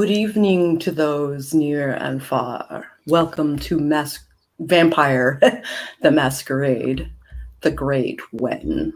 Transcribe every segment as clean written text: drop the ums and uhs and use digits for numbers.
Good evening to those near and far. Welcome to Vampire, the Masquerade, the Great When.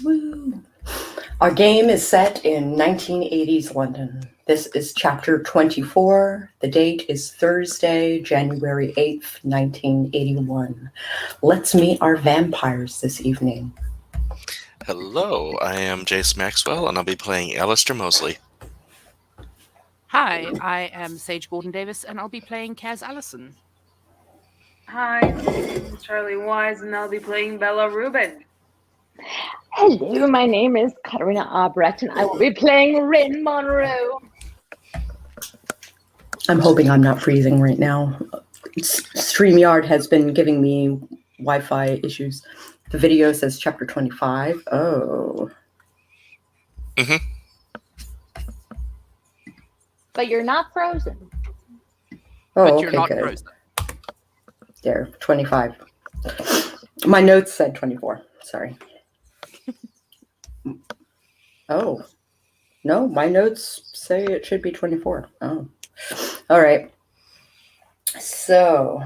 Woo. Our game is set in 1980s London. This is chapter 24. The date is Thursday, January 8th, 1981. Let's meet our vampires this evening. Hello, I am Jace Maxwell, and I'll be playing Alistair Mosley. Hi, I am Sage Gordon-Davis, and I'll be playing Kaz Allison. Hi, this is Charlie Wise, and I'll be playing Bella Rubin. Hello, my name is Katarina Albrecht, and I will be playing Rin Monroe. I'm hoping I'm not freezing right now. StreamYard has been giving me Wi-Fi issues. The video says chapter 25. Oh. Mm-hmm. But you're not frozen. Oh, But okay, you're not good. frozen. There, 25. My notes said 24. Sorry. Oh. No, my notes say it should be 24. Oh. All right. So,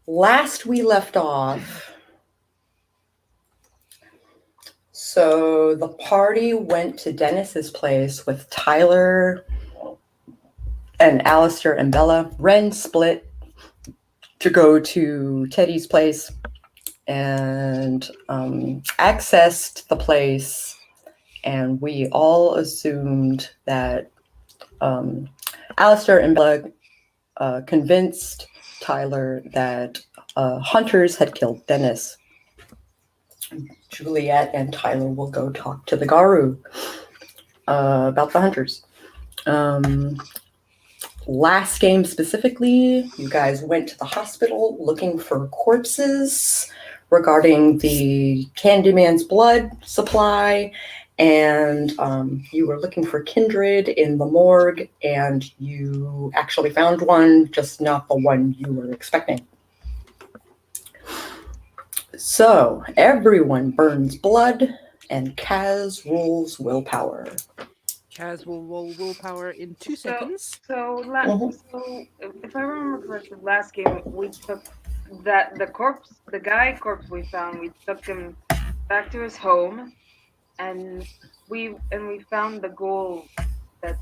last we left off, so the party went to Dennis's place with Tyler and Alistair and Bella. Ren split to go to Teddy's place and accessed the place, and we all assumed that Alistair and Bella convinced Tyler that hunters had killed Dennis. Juliet and Tyler will go talk to the Garu about the hunters. Last game specifically, you guys went to the hospital looking for corpses regarding the Candyman's blood supply, and you were looking for kindred in the morgue, and you actually found one, just not the one you were expecting. So everyone burns blood, and Kaz rules willpower. Kaz will roll willpower in 2 seconds. So if I remember correctly, last game we took the guy corpse we found. We took him back to his home, and we found the gold that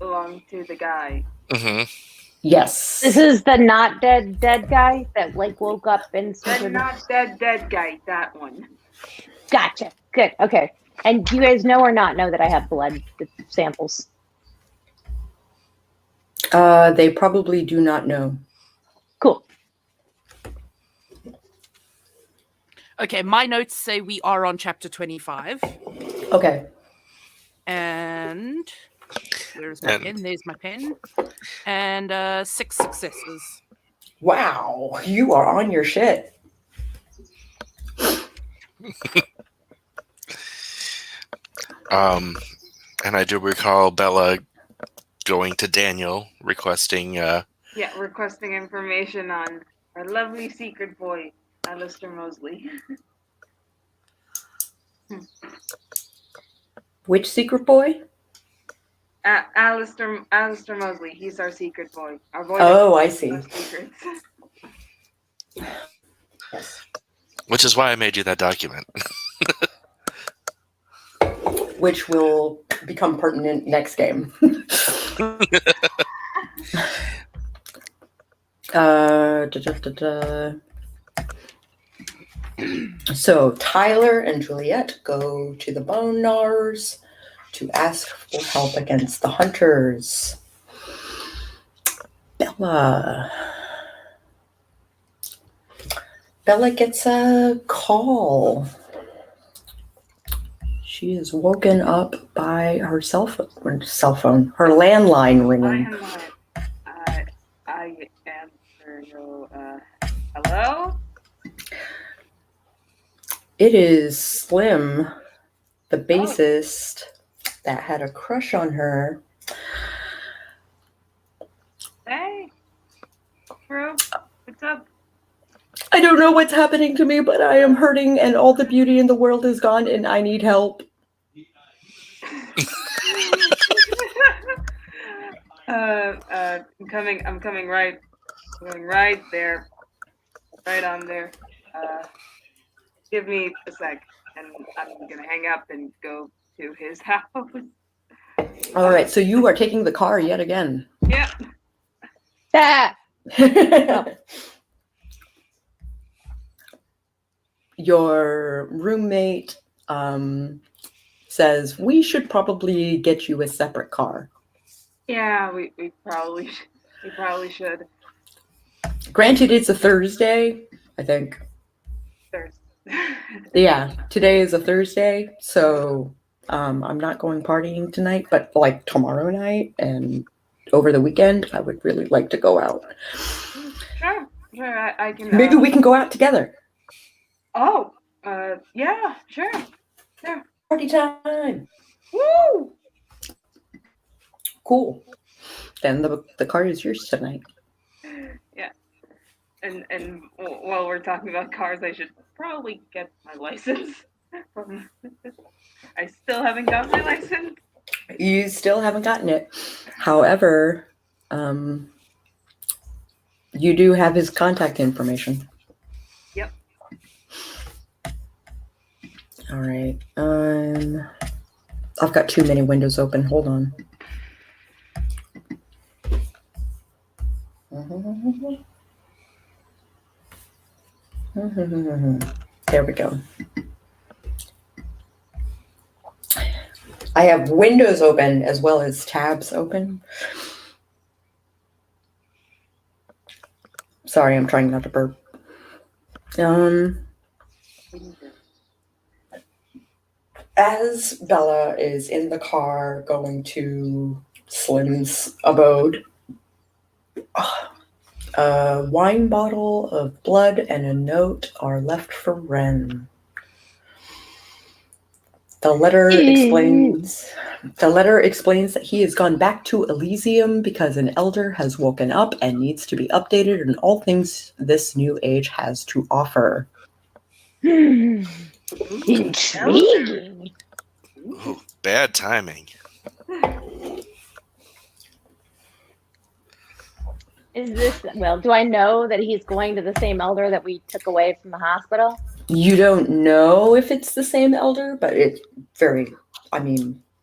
belonged to the guy. Mm-hmm. Yes. This is the not dead guy that woke up and The not dead guy, that one. Gotcha. Good. Okay. And do you guys know or not know that I have blood samples? They probably do not know. Cool. Okay, my notes say we are on chapter 25. Okay. And where's my pen? There's my pen. And 6 successes. Wow, you are on your shit. And I do recall Bella going to Daniel requesting requesting information on our lovely secret boy, Alistair Mosley. Which secret boy? Alistair Mosley. He's our secret boy. Our boy. Oh, I see. Yes. which is why I made you that document. Which will become pertinent next game. So Tyler and Juliet go to the Bone Gnars to ask for help against the hunters. Bella. Bella gets a call. She is woken up by her cell phone, her landline ringing. I answer you. Hello? It is Slim, the bassist that had a crush on her. Hey, bro, what's up? I don't know what's happening to me, but I am hurting and all the beauty in the world is gone and I need help. I'm coming right there, right on there. Give me a sec, and I'm gonna hang up and go to his house. All right, so you are taking the car yet again. Yeah. Ah! Your roommate says we should probably get you a separate car. Yeah, we probably should. Granted, it's a Thursday, I think. Thursday. Yeah, today is a Thursday, so I'm not going partying tonight, but like tomorrow night and over the weekend, I would really like to go out. Sure, I can. Maybe we can go out together. Oh, yeah, sure. Party time. Woo! Cool. Then the car is yours tonight. Yeah. And while we're talking about cars, I should probably get my license. I still haven't got my license. You still haven't gotten it. However, you do have his contact information. Yep. All right. I've got too many windows open. Hold on. There we go. I have windows open as well as tabs open. Sorry, I'm trying not to burp. As Bella is in the car going to Slim's abode, a wine bottle of blood and a note are left for Ren. The letter explains that he has gone back to Elysium because an elder has woken up and needs to be updated on all things this new age has to offer. Intriguing. Ooh, bad timing. Is this, well, do I know that he's going to the same elder that we took away from the hospital? You don't know if it's the same elder, but it's very,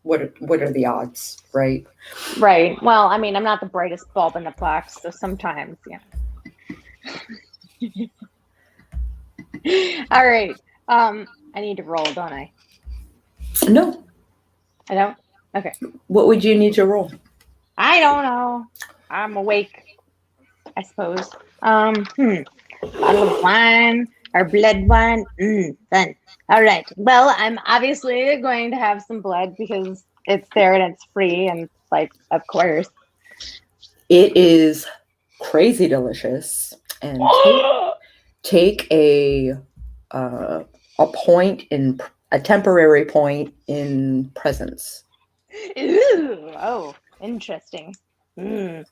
what are the odds, right? Right. Well, I mean, I'm not the brightest bulb in the box, so sometimes, yeah. All right. I need to roll, don't I? No. I don't? Okay. What would you need to roll? I don't know. I'm awake, I suppose. Bottle of wine or blood wine. Fun. All right. Well, I'm obviously going to have some blood because it's there and it's free and like, of course. It is crazy delicious, and take a temporary point in presence. Ooh, oh, interesting. Can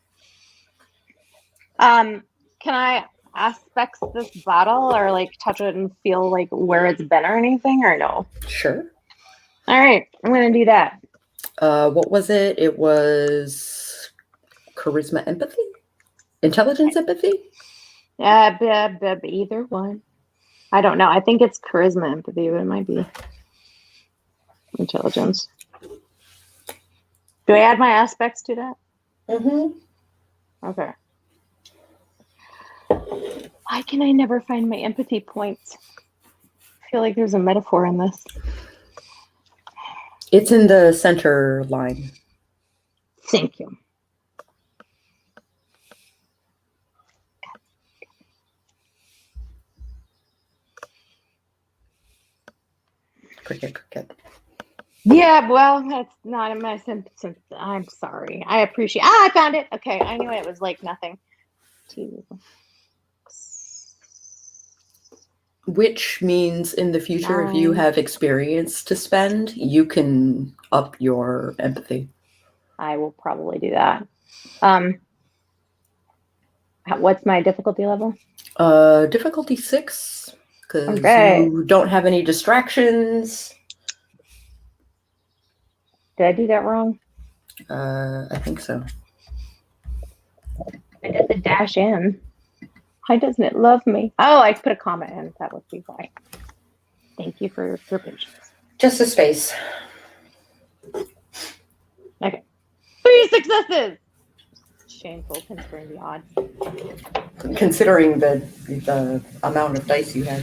I aspect this bottle or like touch it and feel like where it's been or anything, or no? Sure. All right, I'm gonna do that. What was it? It was charisma, empathy, intelligence, empathy. Either one. I don't know. I think it's charisma, empathy, but it might be intelligence. Do I add my aspects to that? Mm-hmm. Okay. Why can I never find my empathy points? I feel like there's a metaphor in this. It's in the center line. Thank you. Cricket. Yeah, well, that's not in my symptoms. I'm sorry. I appreciate. I found it. Okay, I knew it was like nothing. 2. Which means in the future, if you 9. have experience to spend, you can up your empathy. I will probably do that. What's my difficulty level? Difficulty 6, because Okay. you don't have any distractions. Did I do that wrong? I think so. I did the dash in. Why doesn't it love me? Oh, I put a comma in. That would be why. Thank you for your patience. Just a space. Okay. 3 successes! Shameful considering the odds. Considering the amount of dice you had.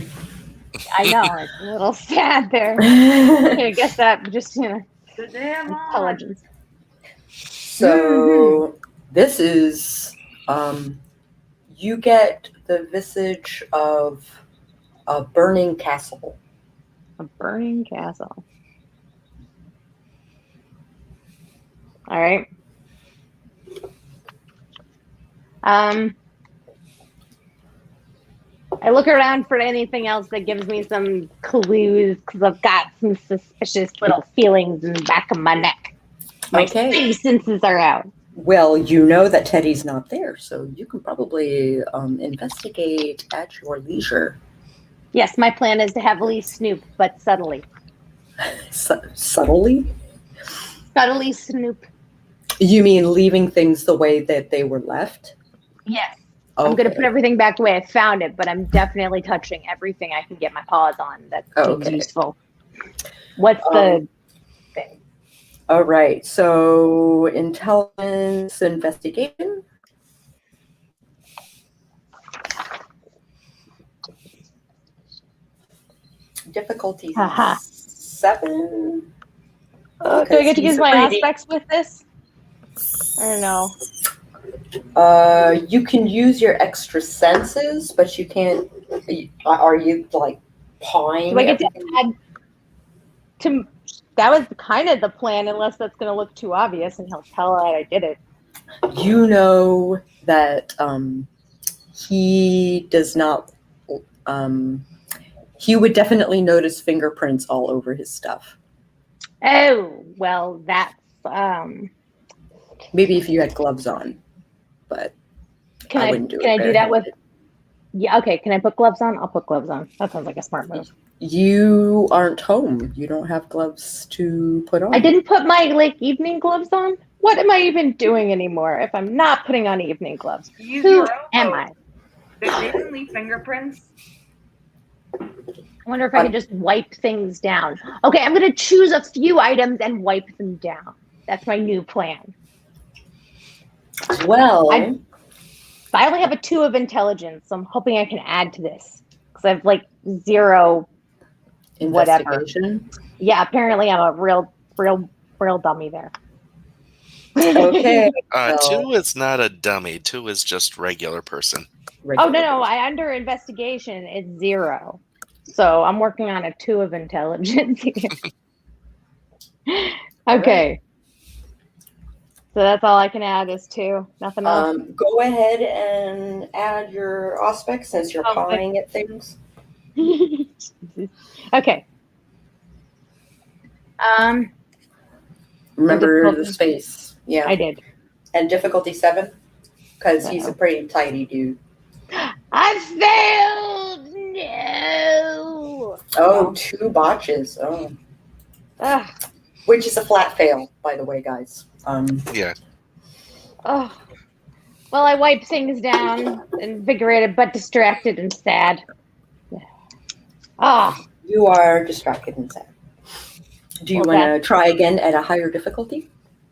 I know, it's a little sad there. I guess that just, The damn odds. intelligence. So this is you get the visage of a burning castle. A burning castle. All right. I look around for anything else that gives me some clues because I've got some suspicious little feelings in the back of my neck. My Okay. senses are out. Well, you know that Teddy's not there, so you can probably investigate at your leisure. Yes, my plan is to heavily snoop, but subtly. Subtly? Subtly snoop. You mean leaving things the way that they were left? Yes. Okay. I'm going to put everything back the way I found it, but I'm definitely touching everything I can get my paws on that seems Okay. useful. What's the thing? All right. So intelligence investigation. Difficulty Haha. 7. Do I get to use my aspects with this? Or no? You can use your extra senses, but you can't. Are you like pawing? Do I get to everything? add to? That was kind of the plan, unless that's going to look too obvious, and he'll tell that I did it. You know that he does not. He would definitely notice fingerprints all over his stuff. Oh well, that's Maybe if you had gloves on, but Can I I wouldn't do it. can I do that with? barehanded. Yeah, okay. Can I put gloves on? I'll put gloves on. That sounds like a smart move. You aren't home. You don't have gloves to put on. I didn't put my evening gloves on. What am I even doing anymore if I'm not putting on evening gloves? Use Who your am elbow. I? They didn't leave fingerprints. I wonder if I can just wipe things down. Okay, I'm going to choose a few items and wipe them down. That's my new plan. Well, I only have a 2 of intelligence, so I'm hoping I can add to this because I have like 0. Whatever. investigation. Yeah, apparently I'm a real dummy there. Okay. well, 2 is not a dummy. 2 is just regular person. Oh no! I under investigation it's 0, so I'm working on a 2 of intelligence. Okay, so that's all I can add is 2. Nothing else. Go ahead and add your aspect since you're Oh, pawing at things. Okay. Remember the difficulty- space. Yeah. I did. And difficulty 7? Because he's a Uh-oh. pretty tidy dude. I failed. No. Oh, 2 botches. Oh. Ugh. Which is a flat fail, by the way, guys. Yeah. Oh. Well, I wiped things down, invigorated but distracted and sad. Ah. You are distracted and sad. Do you Well, want to try again at a higher difficulty?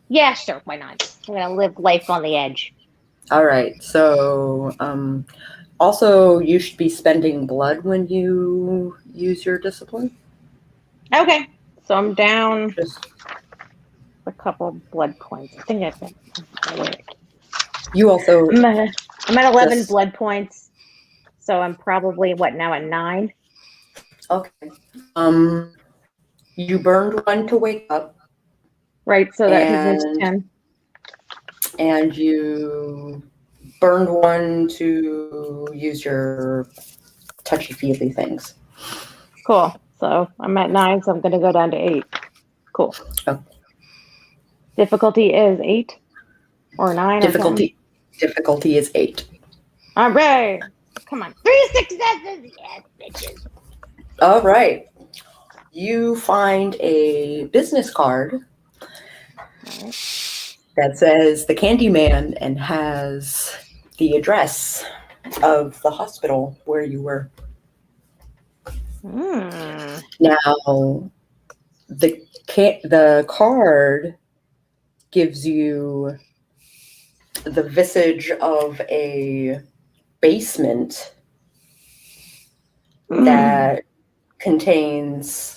Yeah, sure. Why not? I'm gonna live life on the edge. All right. So, also, you should be spending blood when you use your discipline. Okay. So I'm down Just a couple blood points. I think that's it. you also. I'm at 11 Yes. blood points. So I'm probably now at 9. Okay. You burned one to wake up, Right, so that takes me to And- 10. and you burned one to use your touchy-feely things. Cool. So I'm at 9, so I'm going to go down to 8. Cool. Oh. Difficulty is 8 or 9 or 10. Difficulty is 8. All right. Come on. 3 successes. Yes, bitches. All right. You find a business card All right. that says the Candyman and has the address of the hospital where you were. Mm. Now, the card gives you the visage of a basement that contains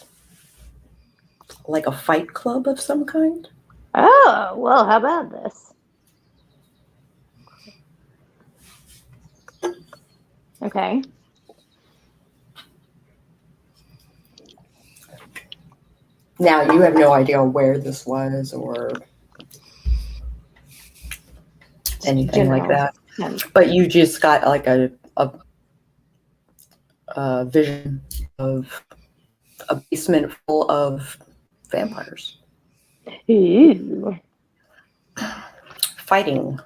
like a fight club of some kind. Oh, well, how about this? Okay. Now, you have no idea where this was or anything like General that, sense. but you just got like a vision of a basement full of vampires Ooh. fighting.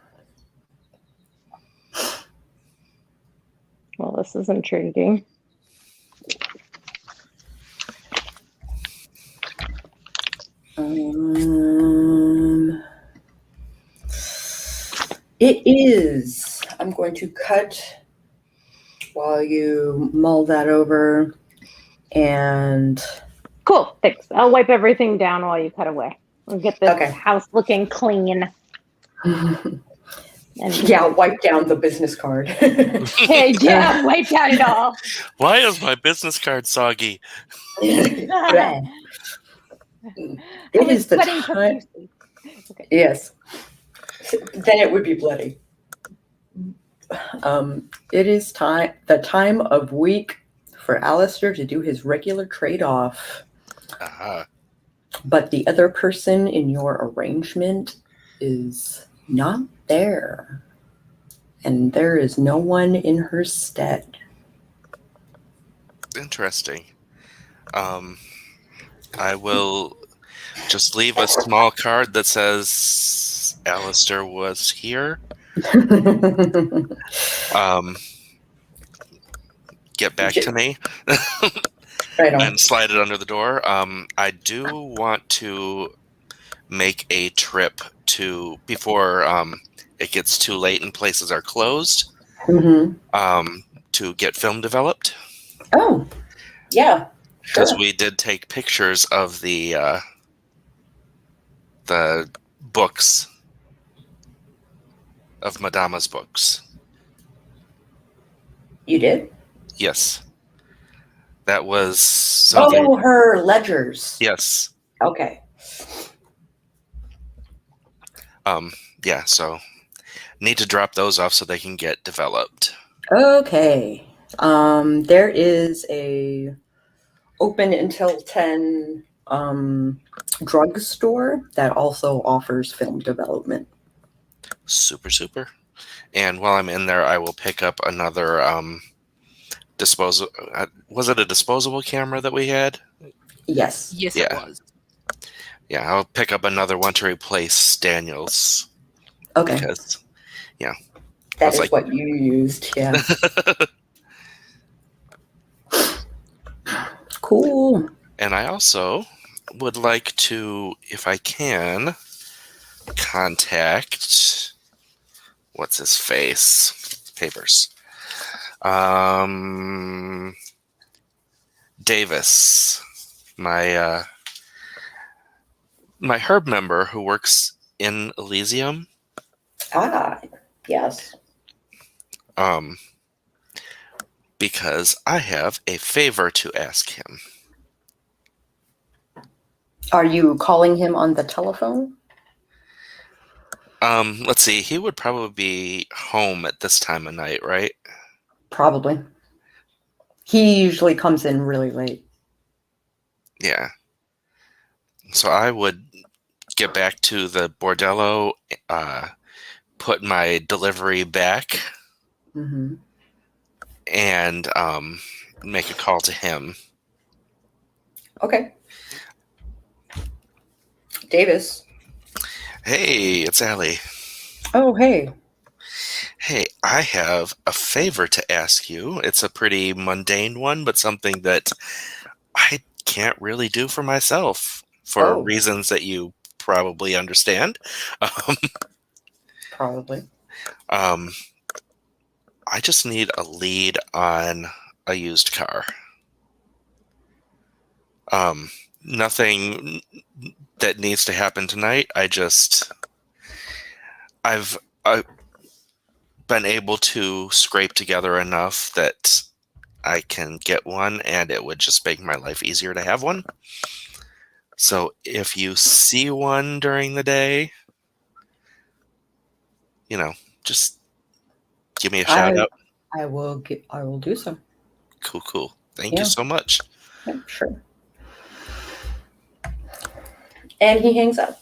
Well, this is intriguing. It is. I'm going to cut while you mull that over, and Cool. Thanks. I'll wipe everything down while you cut away. We'll get this Okay. house looking clean. And yeah, wipe down the business card. Hey, yeah, wipe down it all. Why is my business card soggy? It I was is the sweating time. profusely. Okay. Yes. Then it would be bloody. It is the time of week for Alistair to do his regular trade-off. Aha. But the other person in your arrangement is not there. And there is no one in her stead. Interesting. I will just leave a small card that says Alistair was here. Get back to me. Right on. And slide it under the door. I do want to make a trip before it gets too late and places are closed, to get film developed. Oh, yeah. Because Sure. we did take pictures of the books, of Madama's books. You did? Yes. That was something. Oh, her ledgers. Yes. Okay. Yeah, so need to drop those off so they can get developed. Okay. There is a open until 10 drugstore that also offers film development. Super. And while I'm in there, I will pick up another disposal. Was it a disposable camera that we had? Yes. Yes, Yeah. it was. Yeah, I'll pick up another one to replace Daniel's. Okay. Because, That is like- what you used. Yeah. Cool. And I also would like to, if I can, contact what's his face? Papers. Davis, my herb member who works in Elysium. Ah, yes. Because I have a favor to ask him. Are you calling him on the telephone? Let's see. He would probably be home at this time of night, right? Probably. He usually comes in really late. Yeah. So I would get back to the bordello, put my delivery back, Mm-hmm. and make a call to him. Okay. Davis. Hey, it's Allie. Oh, hey. Hey, I have a favor to ask you. It's a pretty mundane one, but something that I can't really do for myself for Oh. reasons that you probably understand. Probably. I just need a lead on a used car. Nothing that needs to happen tonight. I've been able to scrape together enough that I can get one, and it would just make my life easier to have one. So if you see one during the day, just give me a shout out. I will do so. Cool. Thank you so much. Yeah, sure. And he hangs up.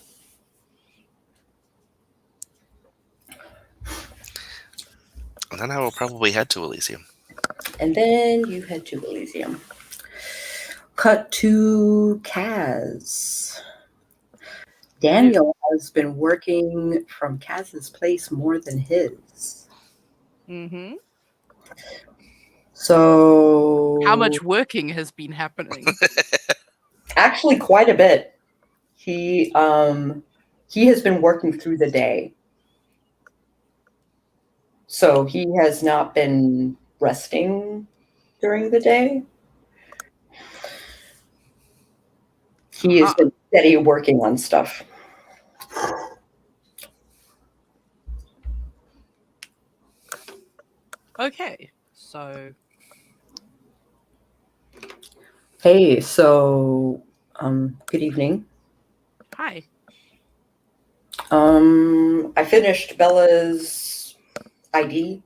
And then I will probably head to Elysium. And then you head to Elysium. Cut to Kaz. Daniel has been working from Kaz's place more than his. Mm-hmm. So How much working has been happening? Actually, quite a bit. He has been working through the day. So he has not been resting during the day. He has been steady working on stuff. Okay, so... Hey, so, good evening. Hi. I finished Bella's ID.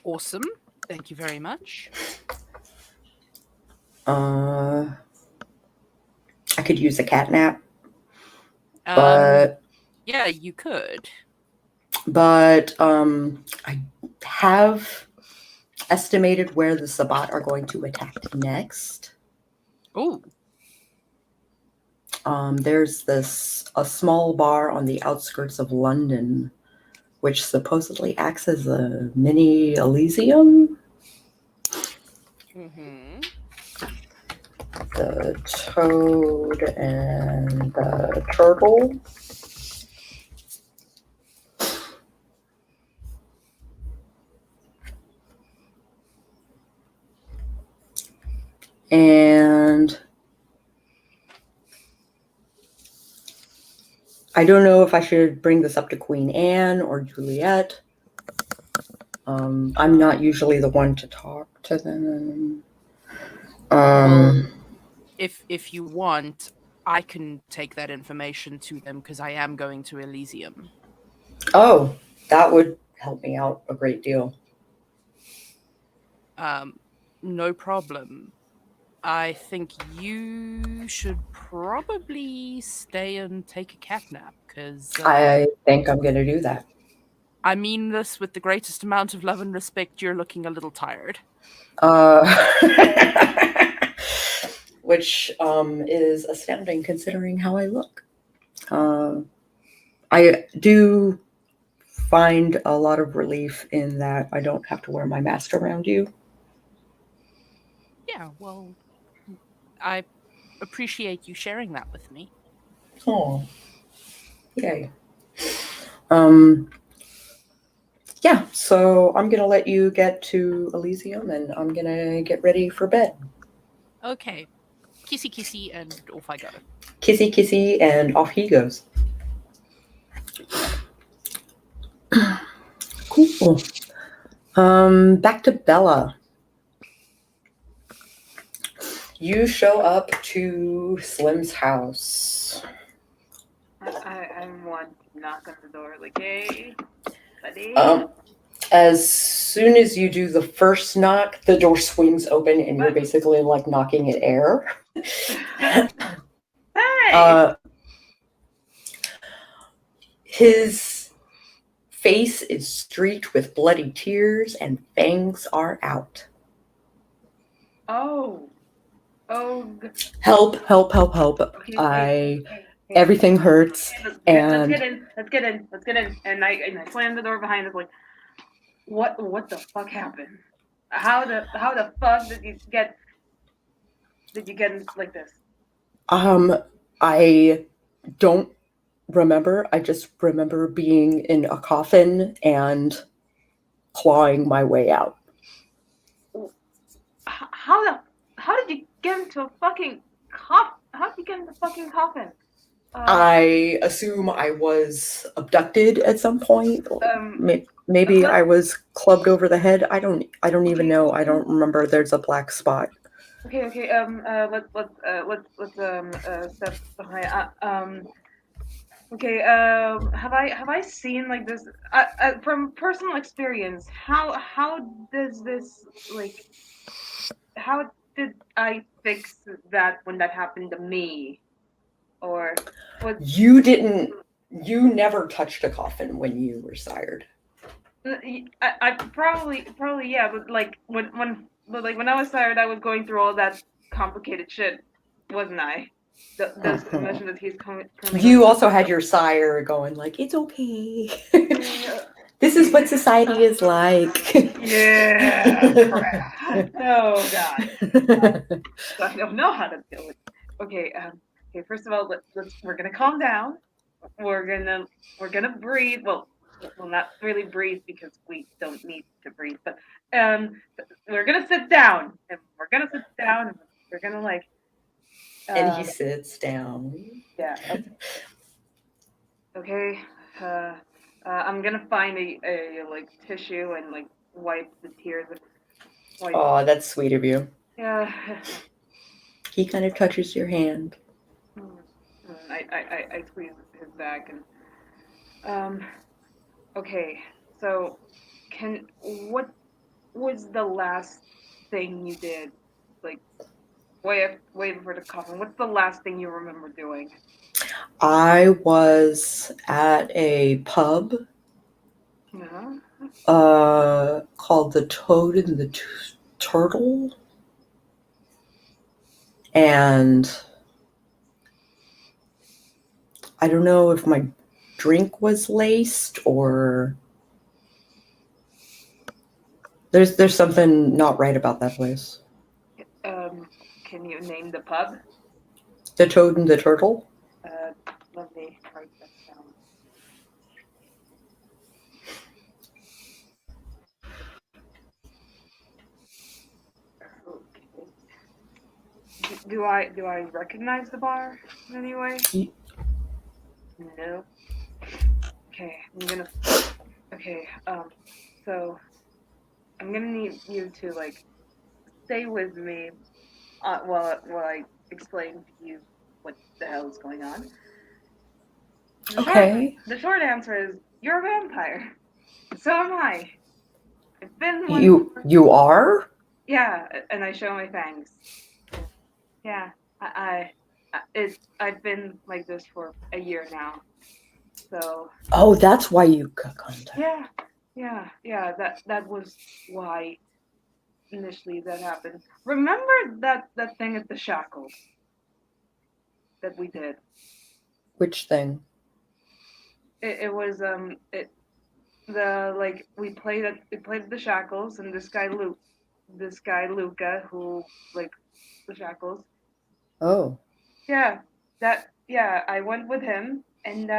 Awesome. Thank you very much. I could use a cat nap. Yeah, you could. But I have estimated where the Sabbat are going to attack next. Oh. There's a small bar on the outskirts of London, which supposedly acts as a mini Elysium. Mm-hmm. The toad and the turtle. And I don't know if I should bring this up to Queen Anne or Juliet. I'm not usually the one to talk to them. Well, if you want, I can take that information to them because I am going to Elysium. Oh, that would help me out a great deal. No problem. I think you should probably stay and take a cat nap because... I think I'm going to do that. I mean this with the greatest amount of love and respect. You're looking a little tired. Which is astounding considering how I look. I do find a lot of relief in that I don't have to wear my mask around you. Yeah, well, I appreciate you sharing that with me. Oh, yay. Yeah, so I'm going to let you get to Elysium and I'm going to get ready for bed. Okay. Kissy kissy and off I go. Kissy kissy and off he goes. Cool. Back to Bella. You show up to Slim's house. I want to knock on the door like, hey, buddy. As soon as you do the first knock, the door swings open and you're basically like knocking at air. Uh, his face is streaked with bloody tears and fangs are out. Oh. Help, help, help, help. Okay. Everything hurts. Let's And get in. And I slam the door behind us like, what the fuck happened? How the fuck did you get like this? I don't remember. I just remember being in a coffin and clawing my way out. How did you get into a fucking coffin? How did you get into a fucking coffin? I assume I was abducted at some point. Maybe I was clubbed over the head. I don't even know. I don't remember. There's a black spot. Okay. Let's step behind. Okay. Have I seen like this? From personal experience, how does this like? How did I fix that when that happened to me? Or what? You didn't. You never touched a coffin when you were sired. I probably yeah, but like when I was tired, I was going through all that complicated shit, wasn't I? Those emotions that he's coming. You also had your sire going like, it's okay. This is what society is like. Yeah. Crap. Oh God. I don't know how to deal with it. Okay. Okay. First of all, we're gonna calm down. We're gonna breathe. Well, not really breathe because we don't need to breathe. But we're gonna sit down, and we're gonna like. And he sits down. Yeah. Okay. I'm gonna find a like tissue and like wipe the tears. Oh, that's sweet of you. Yeah. He kind of touches your hand. I squeeze his back and okay. So what was the last thing you did? Like way before the coffin. What's the last thing you remember doing? I was at a pub Yeah. called the Toad and the Turtle. And I don't know if my drink was laced or there's something not right about that place. Can you name the pub? The Toad and the Turtle? Let me write that down. Okay. Do I recognize the bar in any way? No. Okay, so I'm gonna need you to like stay with me while I explain to you what the hell is going on. Okay. The short answer is you're a vampire. So am I. I've been one. You are? Yeah, and I show my fangs. Yeah, I've been like this for a year now. So. Oh, that's why you got contact. Yeah. That was why initially that happened. Remember that thing at the shackles that we did? Which thing? It was we played at the shackles, and this guy Luca who like the shackles. Oh. Yeah, I went with him, and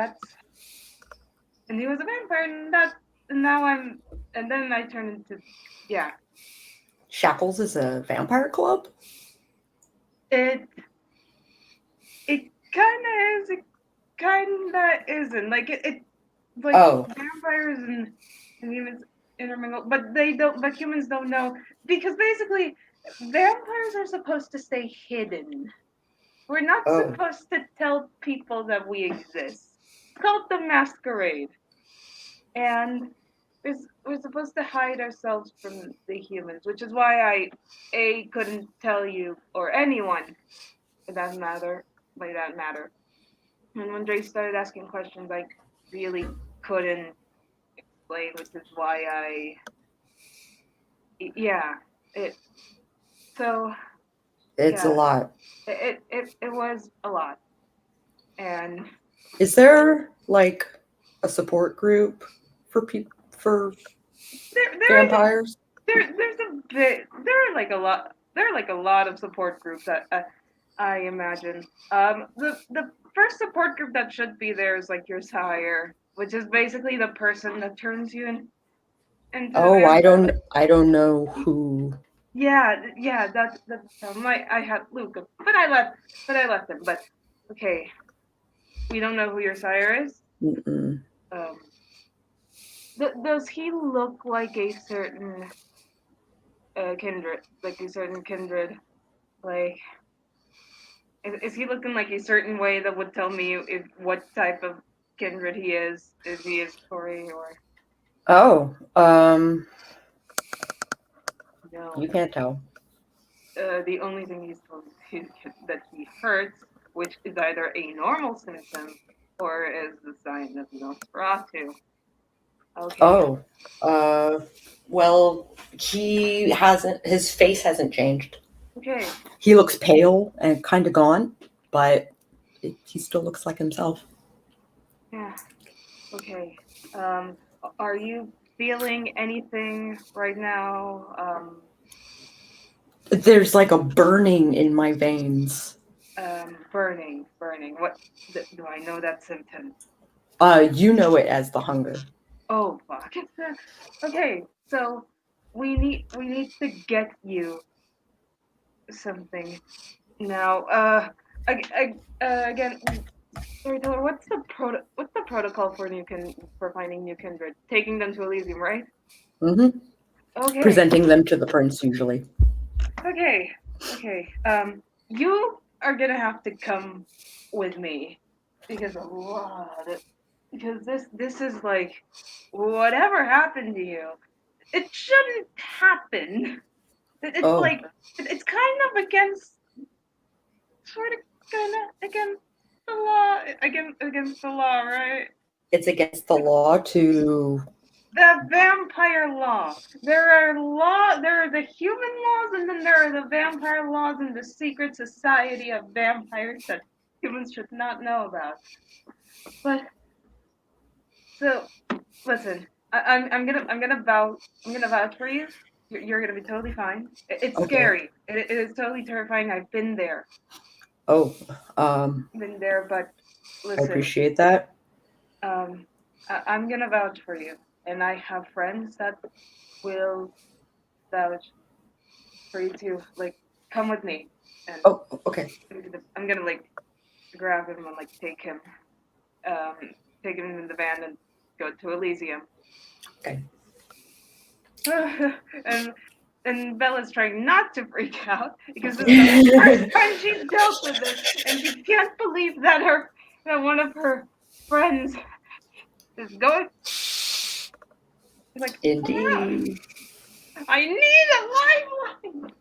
he was a vampire, and then I turned into Shackles is a vampire club? It kind of is. It kind of isn't. Like it vampires and humans intermingle, but they don't. But humans don't know because basically vampires are supposed to stay hidden. We're not supposed to tell people that we exist. It's called the Masquerade, and we're supposed to hide ourselves from the humans, which is why I couldn't tell you or anyone. By that matter, And when Dre started asking questions, I really couldn't explain, which is why yeah, it. So It's a yeah, lot. it was a lot, and Is there like a support group for people for there is vampires? there's a bit there are like a lot of support groups that I imagine. The first support group that should be there is like your sire, which is basically the person that turns you into the Oh, vampire. I don't know who. Yeah, that's I had Luke, but I left him. But okay, we don't know who your sire is. Mm-mm. Um, does he look like a certain kindred, like a certain kindred? Like, is he looking like a certain way that would tell me if what type of kindred he is? If he is Tory or Oh, no? you can't tell. The only thing he's told me is that he hurts, which is either a normal symptom or is the sign of Nosferatu. Okay. Oh, well, he hasn't. His face hasn't changed. Okay. He looks pale and kind of gone, but he still looks like himself. Yeah. Okay. Are you feeling anything right now? There's like a burning in my veins. Burning. What do I know that symptom? You know it as the hunger. Oh fuck. Okay, so we need to get you something now. Again, storyteller, what's the protocol for for finding new kindred? Taking them to Elysium, right? Mm-hmm. Okay. Presenting them to the prince usually. Okay. You are gonna have to come with me because this is like whatever happened to you. It shouldn't happen. It's Oh. like it's kind of against sort of kind of against the law, right? It's against the law to. The vampire law. There are the human laws, and then there are the vampire laws and the secret society of vampires that humans should not know about. But so listen, I'm gonna vouch for you. You're gonna be totally fine. It's Okay. scary. It is totally terrifying. I've been there. Oh, Been there, but I listen. appreciate that. I'm gonna vouch for you, and I have friends that will vouch for you to like come with me. And Oh, okay. I'm gonna like grab him and like take him in the van and go to Elysium. Okay. and Bella's trying not to freak out because this is the first time she's dealt with this, and she can't believe that one of her friends is going. She's like, Indeed. I need a lifeline.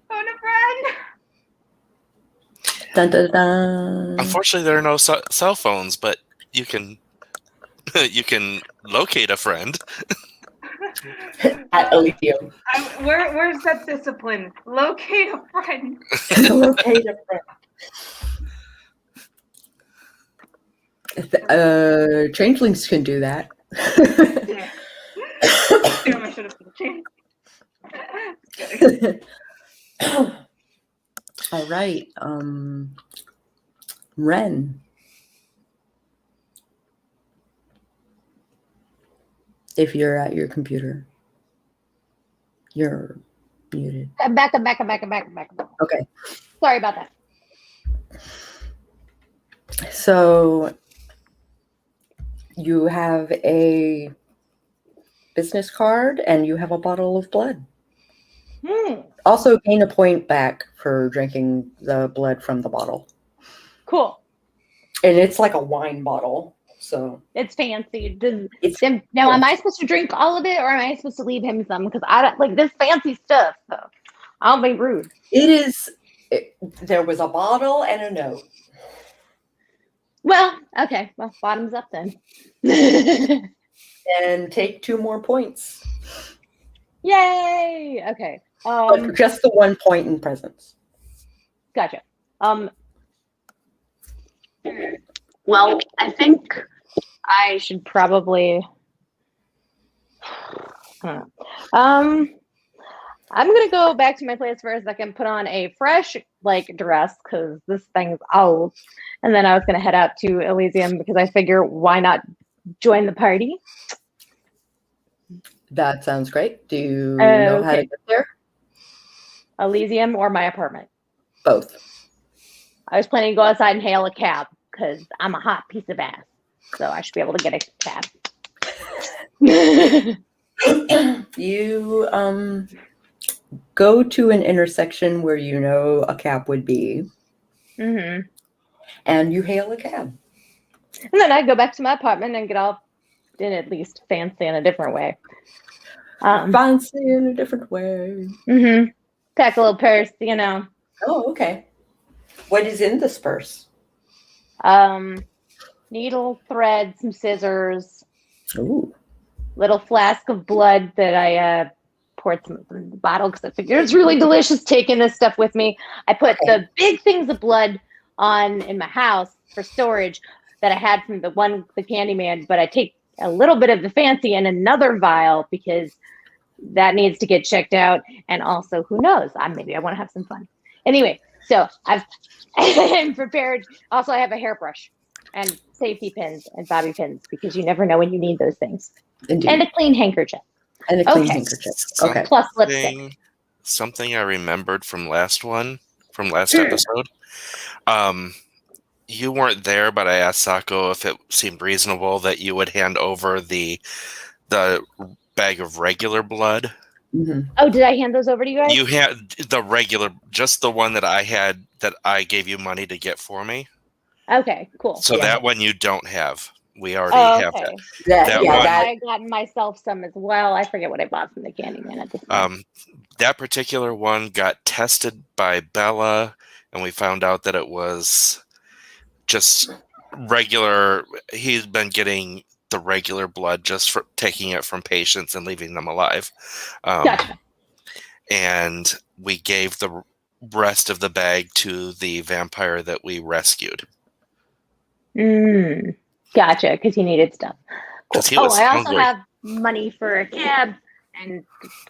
Phone a friend. Dun, dun, dun. Unfortunately, there are no cell phones, but you can locate a friend. At Elysium. Where's that discipline? Locate a friend. Locate a friend. Changelings can do that. Yeah. Damn, I should have changed. All right. Ren. If you're at your computer, you're muted. I'm back. Okay. Sorry about that. So you have a business card and you have a bottle of blood. Also gain a point back for drinking the blood from the bottle. Cool. And it's like a wine bottle. So it's fancy. Now, am I supposed to drink all of it, or am I supposed to leave him some? Because I don't like this fancy stuff. So I'll be rude. It is. There was a bottle and a note. Well, okay. Well, bottoms up then. And take 2 more points. Yay! Okay. But just the 1 point in presence. Gotcha. Well, I think I should probably. I don't know. I'm gonna go back to my place for a second, put on a fresh dress because this thing's old, and then I was gonna head out to Elysium because I figure why not join the party. That sounds great. Do you know how to get there? Elysium or my apartment? Both. I was planning to go outside and hail a cab because I'm a hot piece of ass, so I should be able to get a cab. You go to an intersection where you know a cab would be, Mm-hmm. and you hail a cab. And then I go back to my apartment and get all in at least fancy in a different way. Fancy in a different way. Mm-hmm. Pack a little purse, Oh, okay. What is in this purse? Needle, thread, some scissors, Ooh. little flask of blood that I poured some in the bottle because I figured it's really delicious taking this stuff with me. I put the big things of blood in my house for storage that I had from the Candyman, but I take a little bit of the fancy in another vial because that needs to get checked out. And also, who knows? Maybe I want to have some fun. Anyway, so I'm prepared. Also, I have a hairbrush and safety pins and bobby pins because you never know when you need those things. Indeed. And a clean handkerchief. And a clean handkerchief. Okay. Plus lipstick. Something I remembered from last episode. You weren't there, but I asked Sako if it seemed reasonable that you would hand over the bag of regular blood. Mm-hmm. Oh, did I hand those over to you guys? You had the regular, just the one that I had that I gave you money to get for me. Okay, cool. So that one you don't have. We already have that. I got myself some as well. I forget what I bought from the Candyman at this point. That particular one got tested by Bella, and we found out that it was just regular. He's been getting the regular blood just for taking it from patients and leaving them alive. Gotcha. And we gave the rest of the bag to the vampire that we rescued. Gotcha, because he needed stuff. Cool. He was I hungry. also have money for a cab, and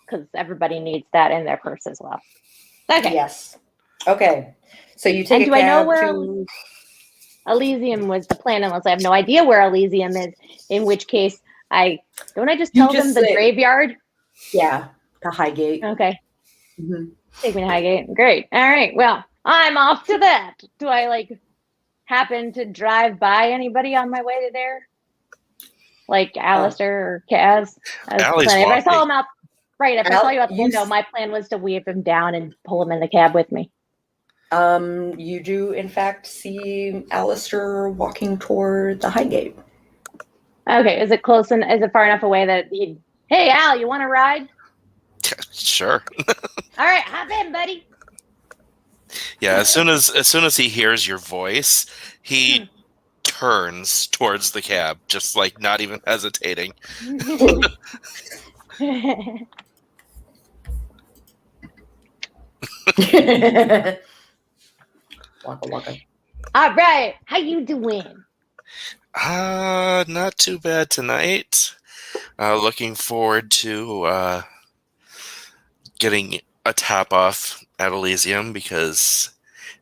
because everybody needs that in their purse as well. Okay. Yes. Okay. So you take and a do I know cab where to Elysium was the plan, unless I have no idea where Elysium is, in which case I just tell them the graveyard? Yeah, the Highgate. Okay. Mm-hmm. Take me to Highgate. Great. All right. Well, I'm off to that. Do I happen to drive by anybody on my way to there? Like Alistair or Kaz? Allie's If I saw walking. him out, right, if I saw you out the window, my plan was to wave him down and pull him in the cab with me. You do, in fact, see Alistair walking toward the Highgate. Okay, is it close and is it far enough away that hey, Al, you want to ride? Sure. All right, hop in, buddy. Yeah, as soon as he hears your voice, he turns towards the cab, just not even hesitating. Waka. All right, how you doing? Not too bad tonight. Looking forward to getting a tap off at Elysium because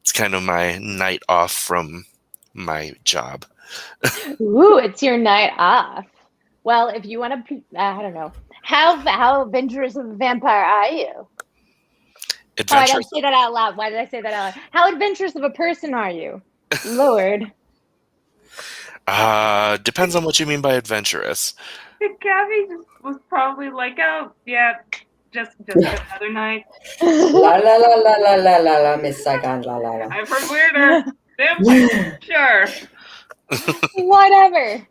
it's kind of my night off from my job. Ooh, it's your night off. Well, if you want to, I don't know. How adventurous of a vampire are you? I don't say that out loud. Why did I say that out loud? How adventurous of a person are you? Lord. Depends on what you mean by adventurous. Gabby was probably like, oh, yeah, just another night. La la la la la la la la, Miss Saigon, la la la. I've heard weirder. Vampire, sure. Whatever.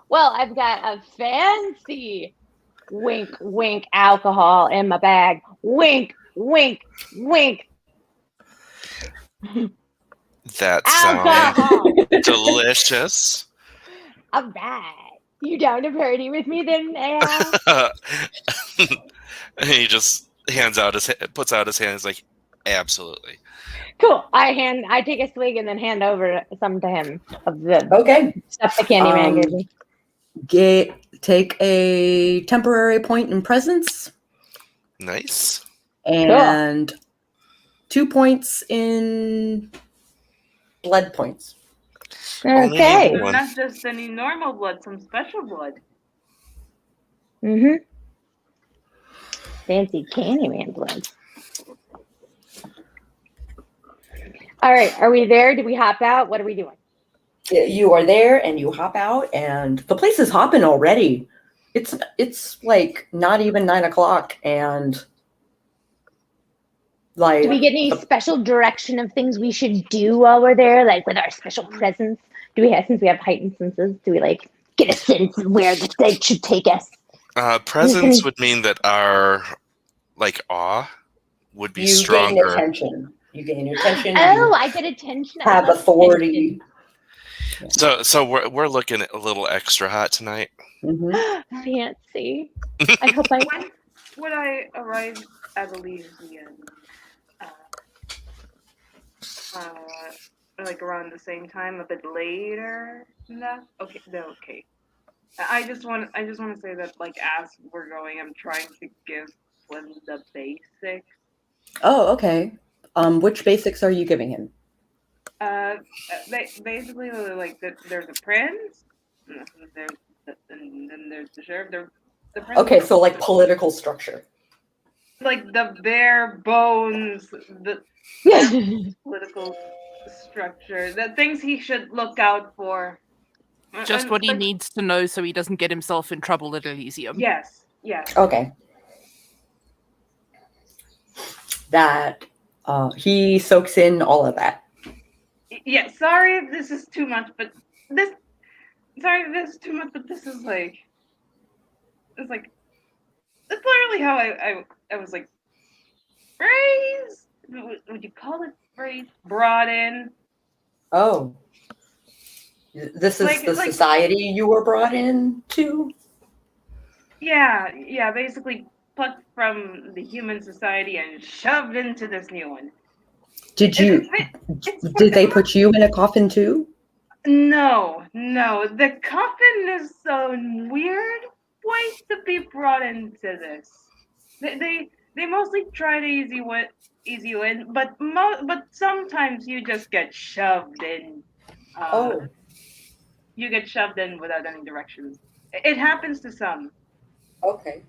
Well, I've got a fancy wink, wink alcohol in my bag. Wink, wink, wink. That sounds Alcohol. delicious. All right. You down to party with me then, Al? And he just puts out his hand. He's like, absolutely. Cool. I take a swig and then hand over some to him of the Okay. stuff the Candyman gave me. Take a temporary point in presence Nice. and 2 points in blood points. Only Okay. need one. Not just any normal blood, some special blood. Mm-hmm. Fancy Candyman blood. All right. Are we there? Did we hop out? What are we doing? You are there and you hop out and the place is hopping already. It's like not even 9 o'clock and like Do we get any special direction of things we should do while we're there, like with our special presence? Do we have, since we have heightened senses, do we like get a sense of where the site should take us? Presence would mean that our awe would be you stronger. gain attention. You gain attention. Oh, I get attention. I have love authority. So we're looking a little extra hot tonight. attention. Fancy. I hope I. When would I arrive at Elysian? Like around the same time, a bit later than that? Okay, no, okay. I just want to say that like as we're going, I'm trying to give Slim the basics. Oh, okay. Which basics are you giving him? Basically like there's a prince, and then there's the sheriff. The prince. Okay, so like political structure. Like the bare bones, the political structure, the things he should look out for. Just And, what he like, needs to know so he doesn't get himself in trouble at Elysium. Yes. Okay. That he soaks in all of that. Yeah. Sorry if this is too much, but this. Sorry if this is too much, but this is like. It's like. That's literally how I was like. Raised? Would you call it raised? Brought in? Oh. This is Like- the like- society you were brought in to? Yeah. Basically plucked from the human society and shoved into this new one. Did they put you in a coffin too? No. The coffin is a weird way to be brought into this. They mostly try to ease you in, but sometimes you just get shoved in. You get shoved in without any directions. It happens to some. Okay.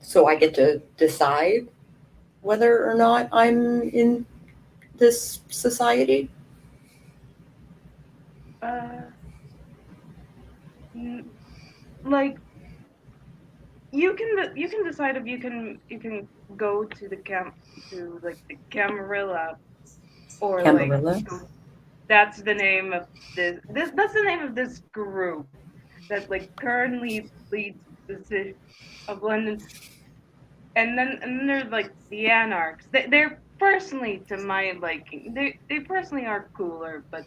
So I get to decide whether or not I'm in this society? Like you can decide if you can go to the Camarilla or Camarilla? like that's the name of that's the name of this group that like currently leads the city of London. And then there's like the Anarchs. They're personally to my liking. They personally are cooler, but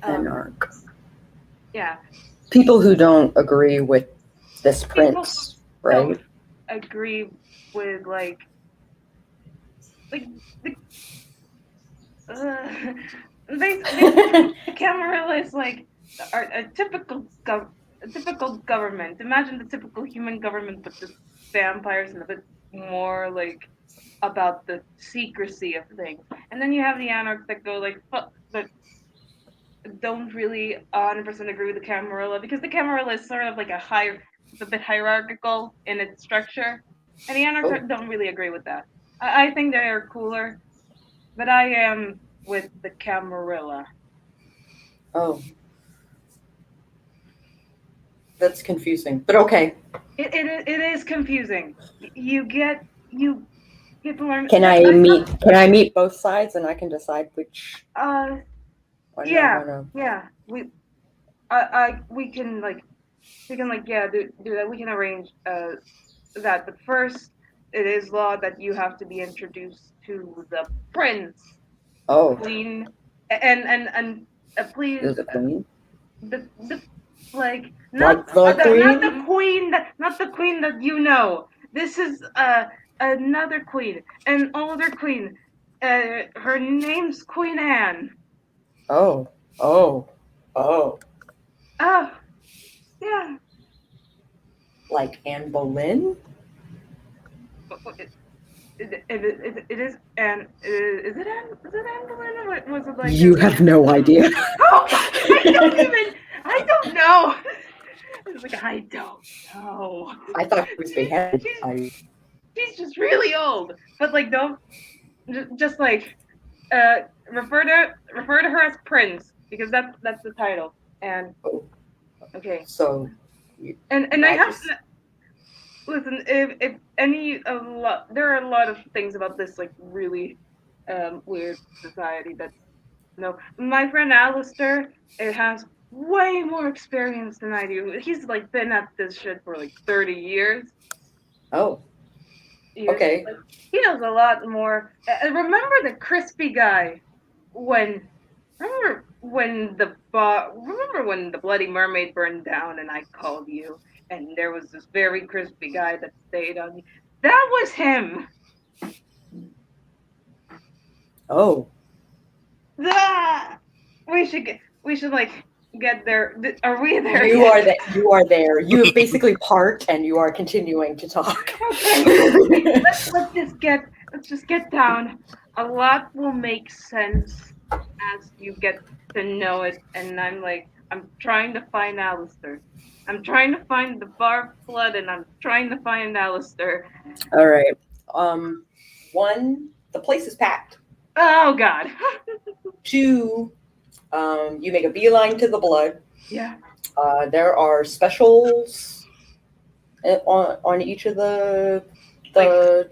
Anarch. yeah. People who don't agree with this prince, right? Don't agree with like the basically Camarilla is like a typical government. Imagine the typical human government, but just vampires and a bit more like about the secrecy of things. And then you have the Anarchs that go like fuck, but don't really 100% agree with the Camarilla because the Camarilla is sort of like a bit hierarchical in its structure, and the Anarchs don't really agree with that. I think they are cooler, but I am with the Camarilla. Oh. That's confusing, but okay. It is confusing. You get to learn. Can I meet both sides and I can decide which? Yeah. We can do that. We can arrange that. But first, it is law that you have to be introduced to the prince Oh, Queen, and please, there's a queen. the like Like the not queen? the queen that not the queen that you know. This is another queen, an older queen. Her name's Queen Anne. Oh, oh, oh. Oh, yeah. Like Anne Boleyn? It is Anne. Is it Anne? Is it Anne Boleyn? Or was it like You have no idea. Oh, I don't know. It's like I don't know. I thought she was beheaded. She's just really old. But like don't just like refer to her as Prince because that's the title. And Oh, okay. so. And I have listen, if any a lot there are a lot of things about this like really weird society that's no my friend Alistair it has way more experience than I do. He's like been at this shit for like 30 years. Oh, okay. Like, he knows a lot more. Remember the crispy guy when remember when the Bloody Mermaid burned down and I called you and there was this very crispy guy that stayed on you. That was him. Oh. Ah! We should like get there. Are we there? You yet? are that. You are there. You have basically parked, and you are continuing to talk. Okay. Let's just get down. A lot will make sense as you get to know it, and I'm trying to find Alistair. I'm trying to find the bar of blood, and I'm trying to find Alistair. All right. One, the place is packed. Oh God. 2, you make a beeline to the blood. Yeah. There are specials on each of the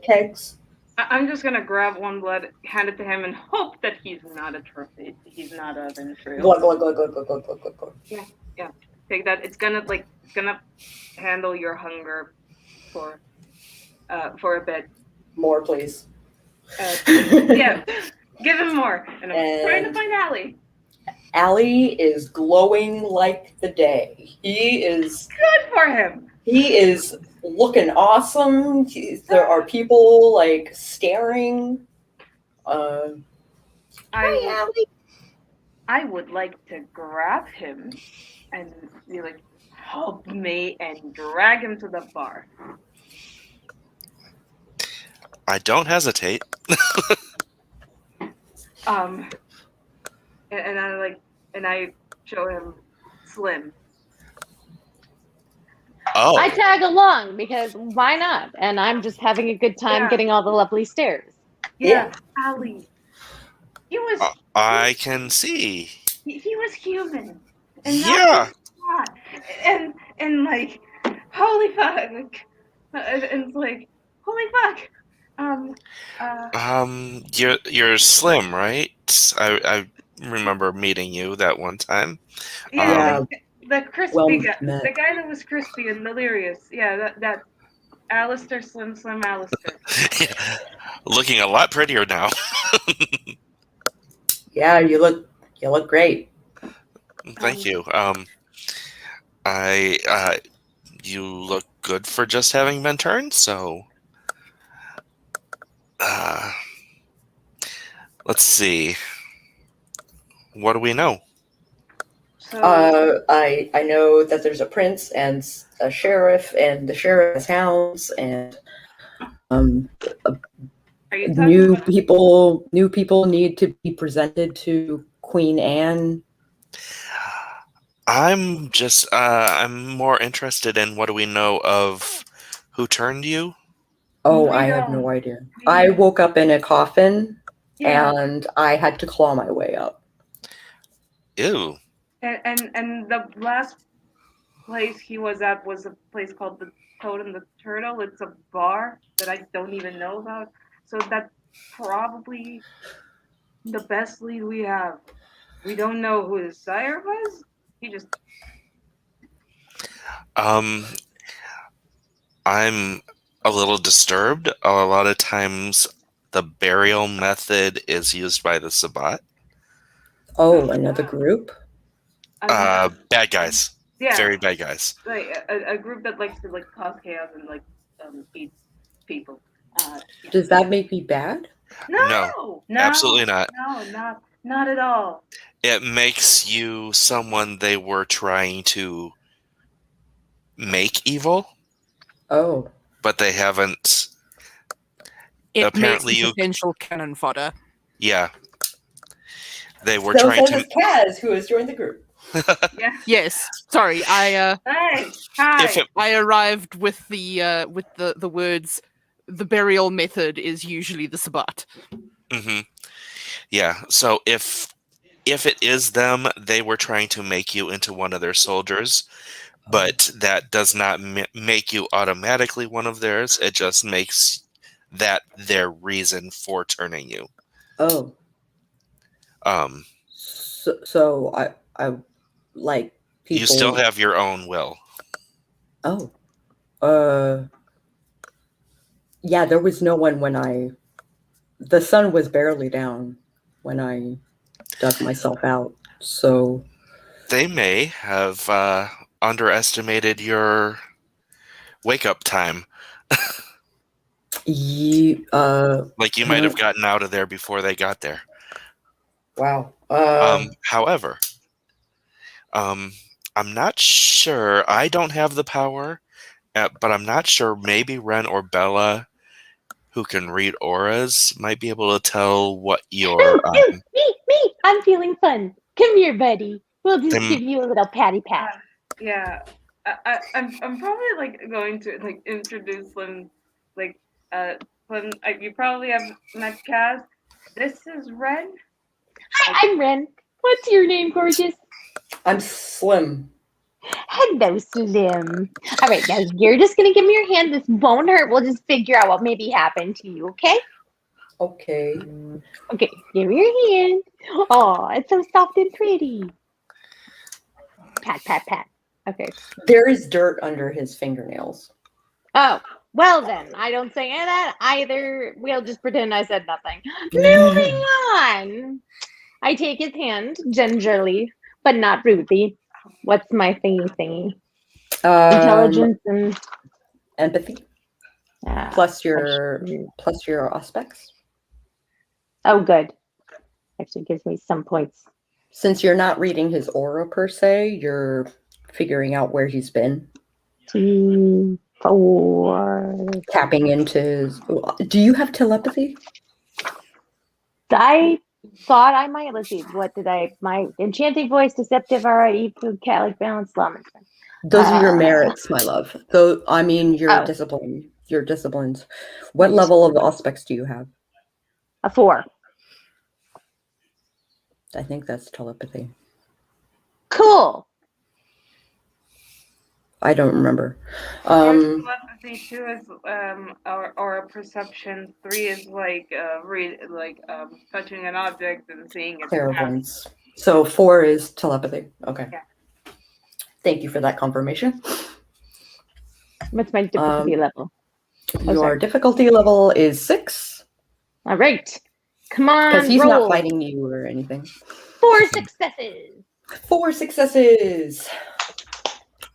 kegs. I'm just gonna grab one blood, hand it to him, and hope that he's not a trophy. He's not a Ventrilo. Glug glug glug glug glug glug glug glug. Yeah. Take that. It's gonna handle your hunger for a bit. More, please. Yeah. Give him more. And I'm trying to find Allie. Allie is glowing like the day. He is Good for him. He is looking awesome. There are people like staring. I would like to grab him and be like, help me, and drag him to the bar. I don't hesitate. And I show him Slim. Oh, I tag along because why not? And I'm just having a good time getting all the lovely stares. Yeah. Allie. He was. I can see. He was human. And Yeah. and like, holy fuck. And it's like, holy fuck. You're Slim, right? I remember meeting you that one time. Yeah, the crispy guy, met. the guy that was crispy and delirious. Yeah, that Alistair, Slim Alistair. Looking a lot prettier now. Yeah, you look great. Thank you. You look good for just having been turned. So, let's see. What do we know? So I know that there's a prince and a sheriff, and the sheriff has hounds, and are you talking new about people need to be presented to Queen Anne. I'm more interested in what do we know of who turned you? Oh, We I have don't. no idea. I woke up in a coffin, Yeah, and I had to claw my way up. Ew. and the last place he was at was a place called the Toad and the Turtle. It's a bar that I don't even know about. So that's probably the best lead we have. We don't know who his sire was. He just I'm a little disturbed. A lot of times the burial method is used by the Sabbat. Oh, another group? Bad guys. Yeah, Very bad guys. like a group that likes to like cause chaos and like eat people. Does that make me bad? No, Absolutely not. No, not at all. It makes you someone they were trying to make evil, Oh. but they haven't. It Apparently makes you- potential cannon fodder. Yeah. They were So trying says to. Kaz, who has joined the group. Yeah. Yes. Sorry, Hey, hi. If it, I arrived with the words. The burial method is usually the Sabbat. mhm. Yeah. So if it is them, they were trying to make you into one of their soldiers, but that does not make you automatically one of theirs. It just makes that their reason for turning you. Oh. Um, So I like people. you still have your own will. Oh. Yeah, there was no one when the sun was barely down when I dug myself out. So They may have underestimated your wake-up time. you Like you might have gotten out of there before they got there. wow. However, I'm not sure. I don't have the power, but I'm not sure. Maybe Ren or Bella, who can read auras, might be able to tell what your. Me. I'm feeling fun. Come here, buddy. We'll just Them- give you a little patty pat. Yeah, I'm probably like going to like introduce them, like when you probably have met Kaz. This is Ren. Hi, I'm Ren. What's your name, gorgeous? I'm slim. Hello, Slim. All right, now you're just gonna give me your hand. This won't hurt. We'll just figure out what maybe happened to you, okay? Okay. Okay, give me your hand. Oh, it's so soft and pretty. Pat, pat, pat. Okay. There is dirt under his fingernails. Oh, well then, I don't say any of that either. We'll just pretend I said nothing. Moving on. I take his hand gingerly, but not rudely. What's my thingy? Intelligence and Empathy plus your aspects. Oh, good. Actually gives me some points. Since you're not reading his aura per se, you're figuring out where he's been. 4. Tapping into his. Do you have telepathy? I thought I might. Let's see. What did I? My enchanting voice, deceptive aura, food, Catholic balance, lawman. Those are your merits, my love. Though I mean your Oh. discipline. Your disciplines. What level of aspects do you have? A 4. I think that's telepathy. Cool. I don't remember. Yours telepathy 2 is or perception. 3 is like touching an object and seeing it. Clairvoyance. So 4 is telepathy. Okay. Yeah. Thank you for that confirmation. What's my difficulty level? Your sorry. difficulty level is 6. All right. Come on, Because he's roll. not fighting you or anything. 4 successes. 4 successes.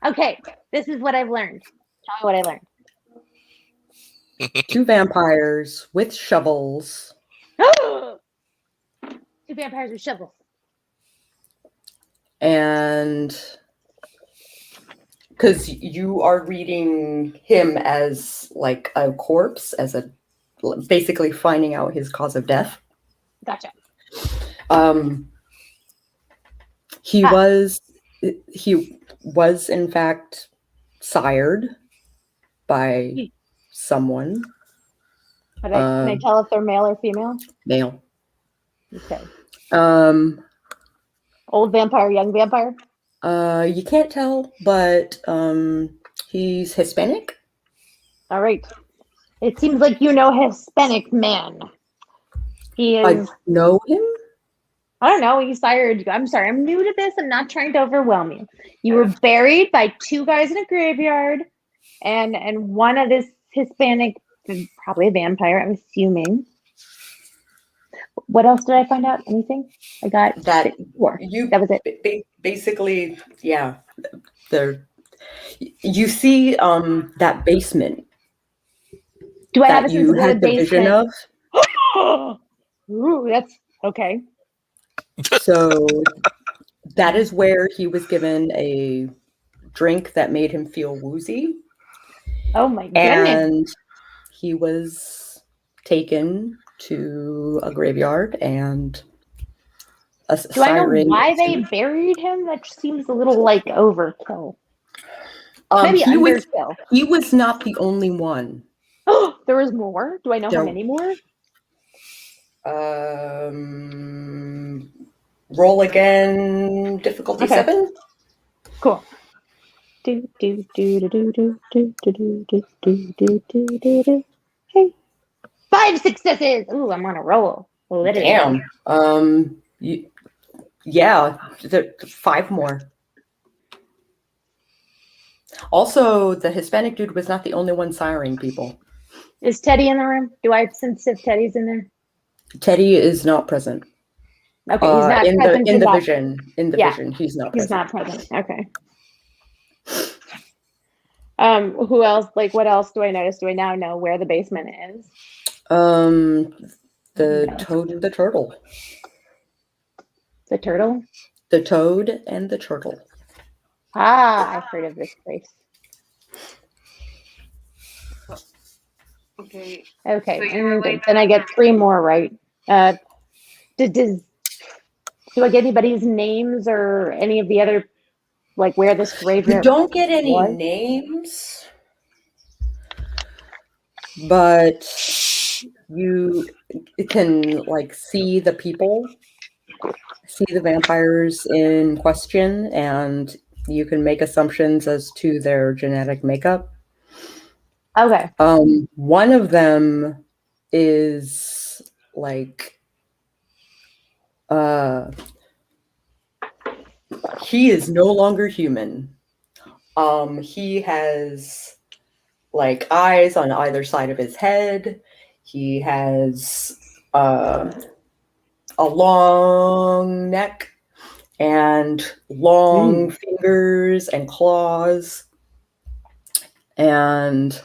Okay, this is what I've learned. Tell me what I learned. 2 vampires with shovels. 2 vampires with shovels. And because you are reading him as like a corpse, as a basically finding out his cause of death. Gotcha. He was in fact sired by someone. Can I tell if they're male or female? Male. Okay. Old vampire, young vampire? You can't tell, but he's Hispanic. All right. It seems like you know Hispanic man. He is. I know him. I don't know. He sired you. I'm sorry. I'm new to this. I'm not trying to overwhelm you. You were buried by 2 guys in a graveyard, and one of this Hispanic, probably a vampire, I'm assuming, What else did I find out? Anything? I got That 4. you That was it. basically, yeah. There, you see that basement Do I have a that sense you of where the had the vision basement? of. Ooh, that's okay. So that is where he was given a drink that made him feel woozy, Oh my goodness. and he was taken to a graveyard, and a Do I know siren. why they buried him? That seems a little like overkill. Maybe he was underkill. he was not the only one. Oh, there was more. Do I know how There- many more? Roll again. Difficulty Okay. 7. Cool. Do do do do do do do do do do do do do do. Hey, 5 successes. Ooh, I'm on a roll. Literally. Damn. Yeah. 5 more. Also, the Hispanic dude was not the only one siring people. Is Teddy in the room? Do I sense if Teddy's in there? Teddy is not present. Okay, he's not in present the that. vision. In the Yeah, vision, he's not He's present. not present. Okay. Who else? Like, what else do I notice? Do I now know where the basement is? The toad and the turtle. The turtle? The toad and the turtle. Ah, I've heard of this place. Okay. Okay, So you and relate then I that get 3 more, right? Do I get anybody's names or any of the other, like where this You graveyard don't get any was? names, but you can like see the people, see the vampires in question, and you can make assumptions as to their genetic makeup. Okay. One of them is like he is no longer human. He has like eyes on either side of his head. He has a long neck and long fingers and claws. And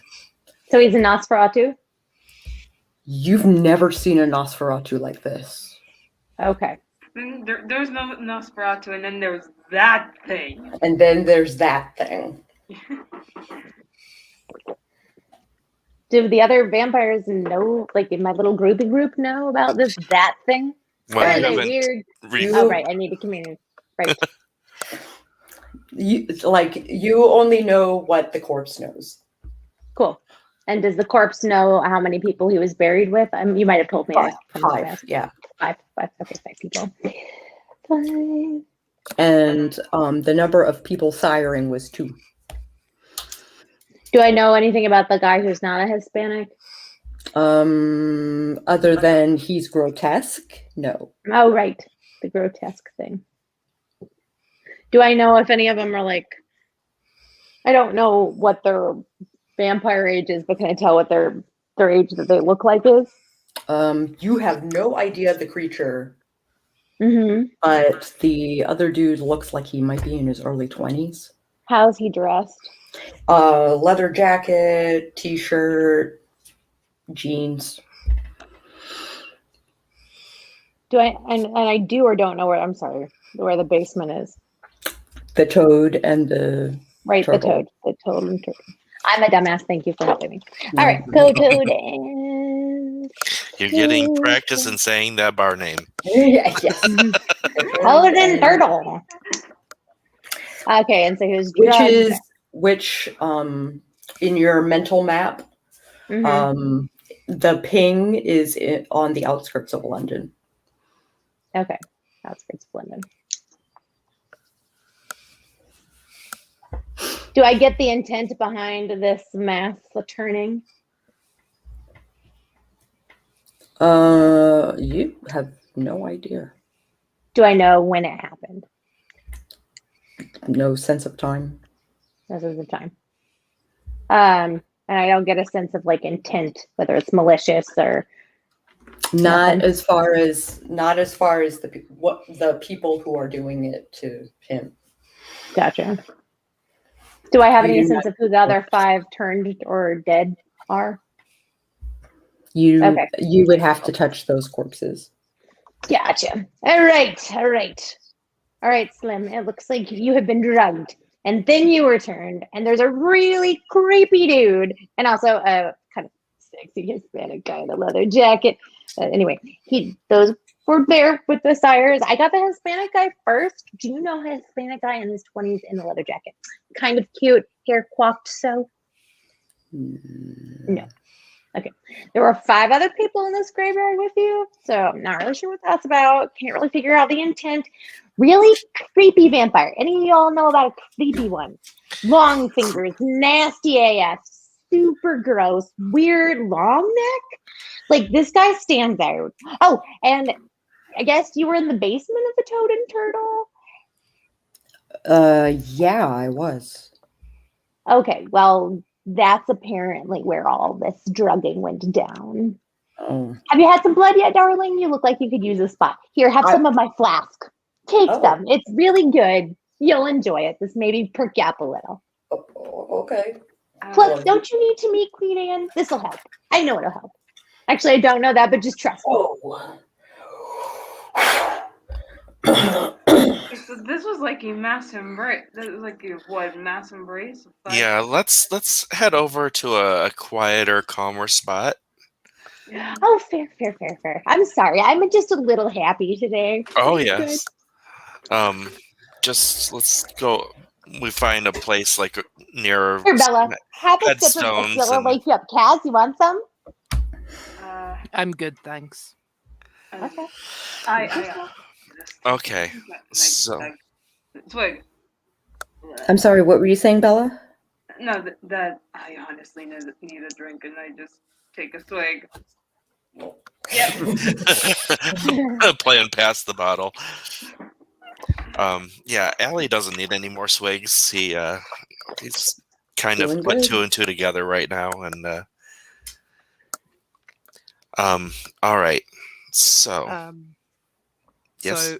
So he's a Nosferatu? you've never seen a Nosferatu like this. Okay. There's no Nosferatu, and then there's that thing. And then there's that thing. Do the other vampires know, like in my little groupie group, know about that thing? Well, Or are you they haven't weird? re- Oh, right. I need to communicate. Right. You only know what the corpse knows. Cool. And does the corpse know how many people he was buried with? You might have told me. Five, yeah. Five. Okay, 5 people. 5. And the number of people siring was 2. Do I know anything about the guy who's not a Hispanic? Other than he's grotesque, no. Oh, right. The grotesque thing. Do I know if any of them are like, I don't know what their vampire age is, but can I tell what their age that they look like is? You have no idea the creature, Mm-hmm. but the other dude looks like he might be in his early 20s. How's he dressed? Leather jacket, t-shirt, jeans. Do I and I do or don't know where the basement is. The toad and the Right, turtle. The toad and turtle. I'm a dumbass. Thank you for helping me. All right, go toad and you're getting practice in saying that bar name. Yes. toad and turtle. Okay, and so he was drugged. Which in your mental map, the ping is on the outskirts of London. Okay, outskirts of London. Do I get the intent behind this mass turning? You have no idea. Do I know when it happened? No sense of time. This is the time. And I don't get a sense of like intent, whether it's malicious or Not Nothing. as far as the people who are doing it to him. Gotcha. Do I have You any do sense not- of who the other 5 turned or dead are? You Okay. you would have to touch those corpses. Gotcha. All right. All right, Slim. It looks like you have been drugged, and then you were turned, and there's a really creepy dude, and also a kind of sexy Hispanic guy in a leather jacket. Anyway, those were there with the sires. I got the Hispanic guy first. Do you know a Hispanic guy in his 20s in a leather jacket? Kind of cute, hair coiffed so. No. Okay. There were 5 other people in this graveyard with you, so I'm not really sure what that's about. Can't really figure out the intent. Really creepy vampire. Any of y'all know about a creepy one? Long fingers, nasty AF, super gross, weird long neck. Like this guy stands out. Oh, and I guess you were in the basement of the Toad and Turtle? Yeah, I was. Okay, well, that's apparently where all this drugging went down. Oh. Have you had some blood yet, darling? You look like you could use a spot. Here, have some of my flask. Take some. It's really good. You'll enjoy it. This maybe perk you up a little. Okay. Plus, don't you need to meet Queen Anne? This'll help. I know it'll help. Actually, I don't know that, but just trust me. Oh. So this was like a mass embrace. This was like a mass embrace? Yeah, let's head over to a quieter, calmer spot. Oh, fair. I'm sorry. I'm just a little happy today. Oh That's yes. good. Just let's go. We find a place like near Here, Bella, have a sip of this. headstones It'll and wake you up. Kaz, you want some? I'm good, thanks. Okay. okay. So Swig. I'm sorry, what were you saying, Bella? No, that I honestly need a drink, and I just take a swig. Yep. playing past the bottle. Yeah, Allie doesn't need any more swigs. He's kind of Doing put good. 2 and 2 together right now, and all right. So yes.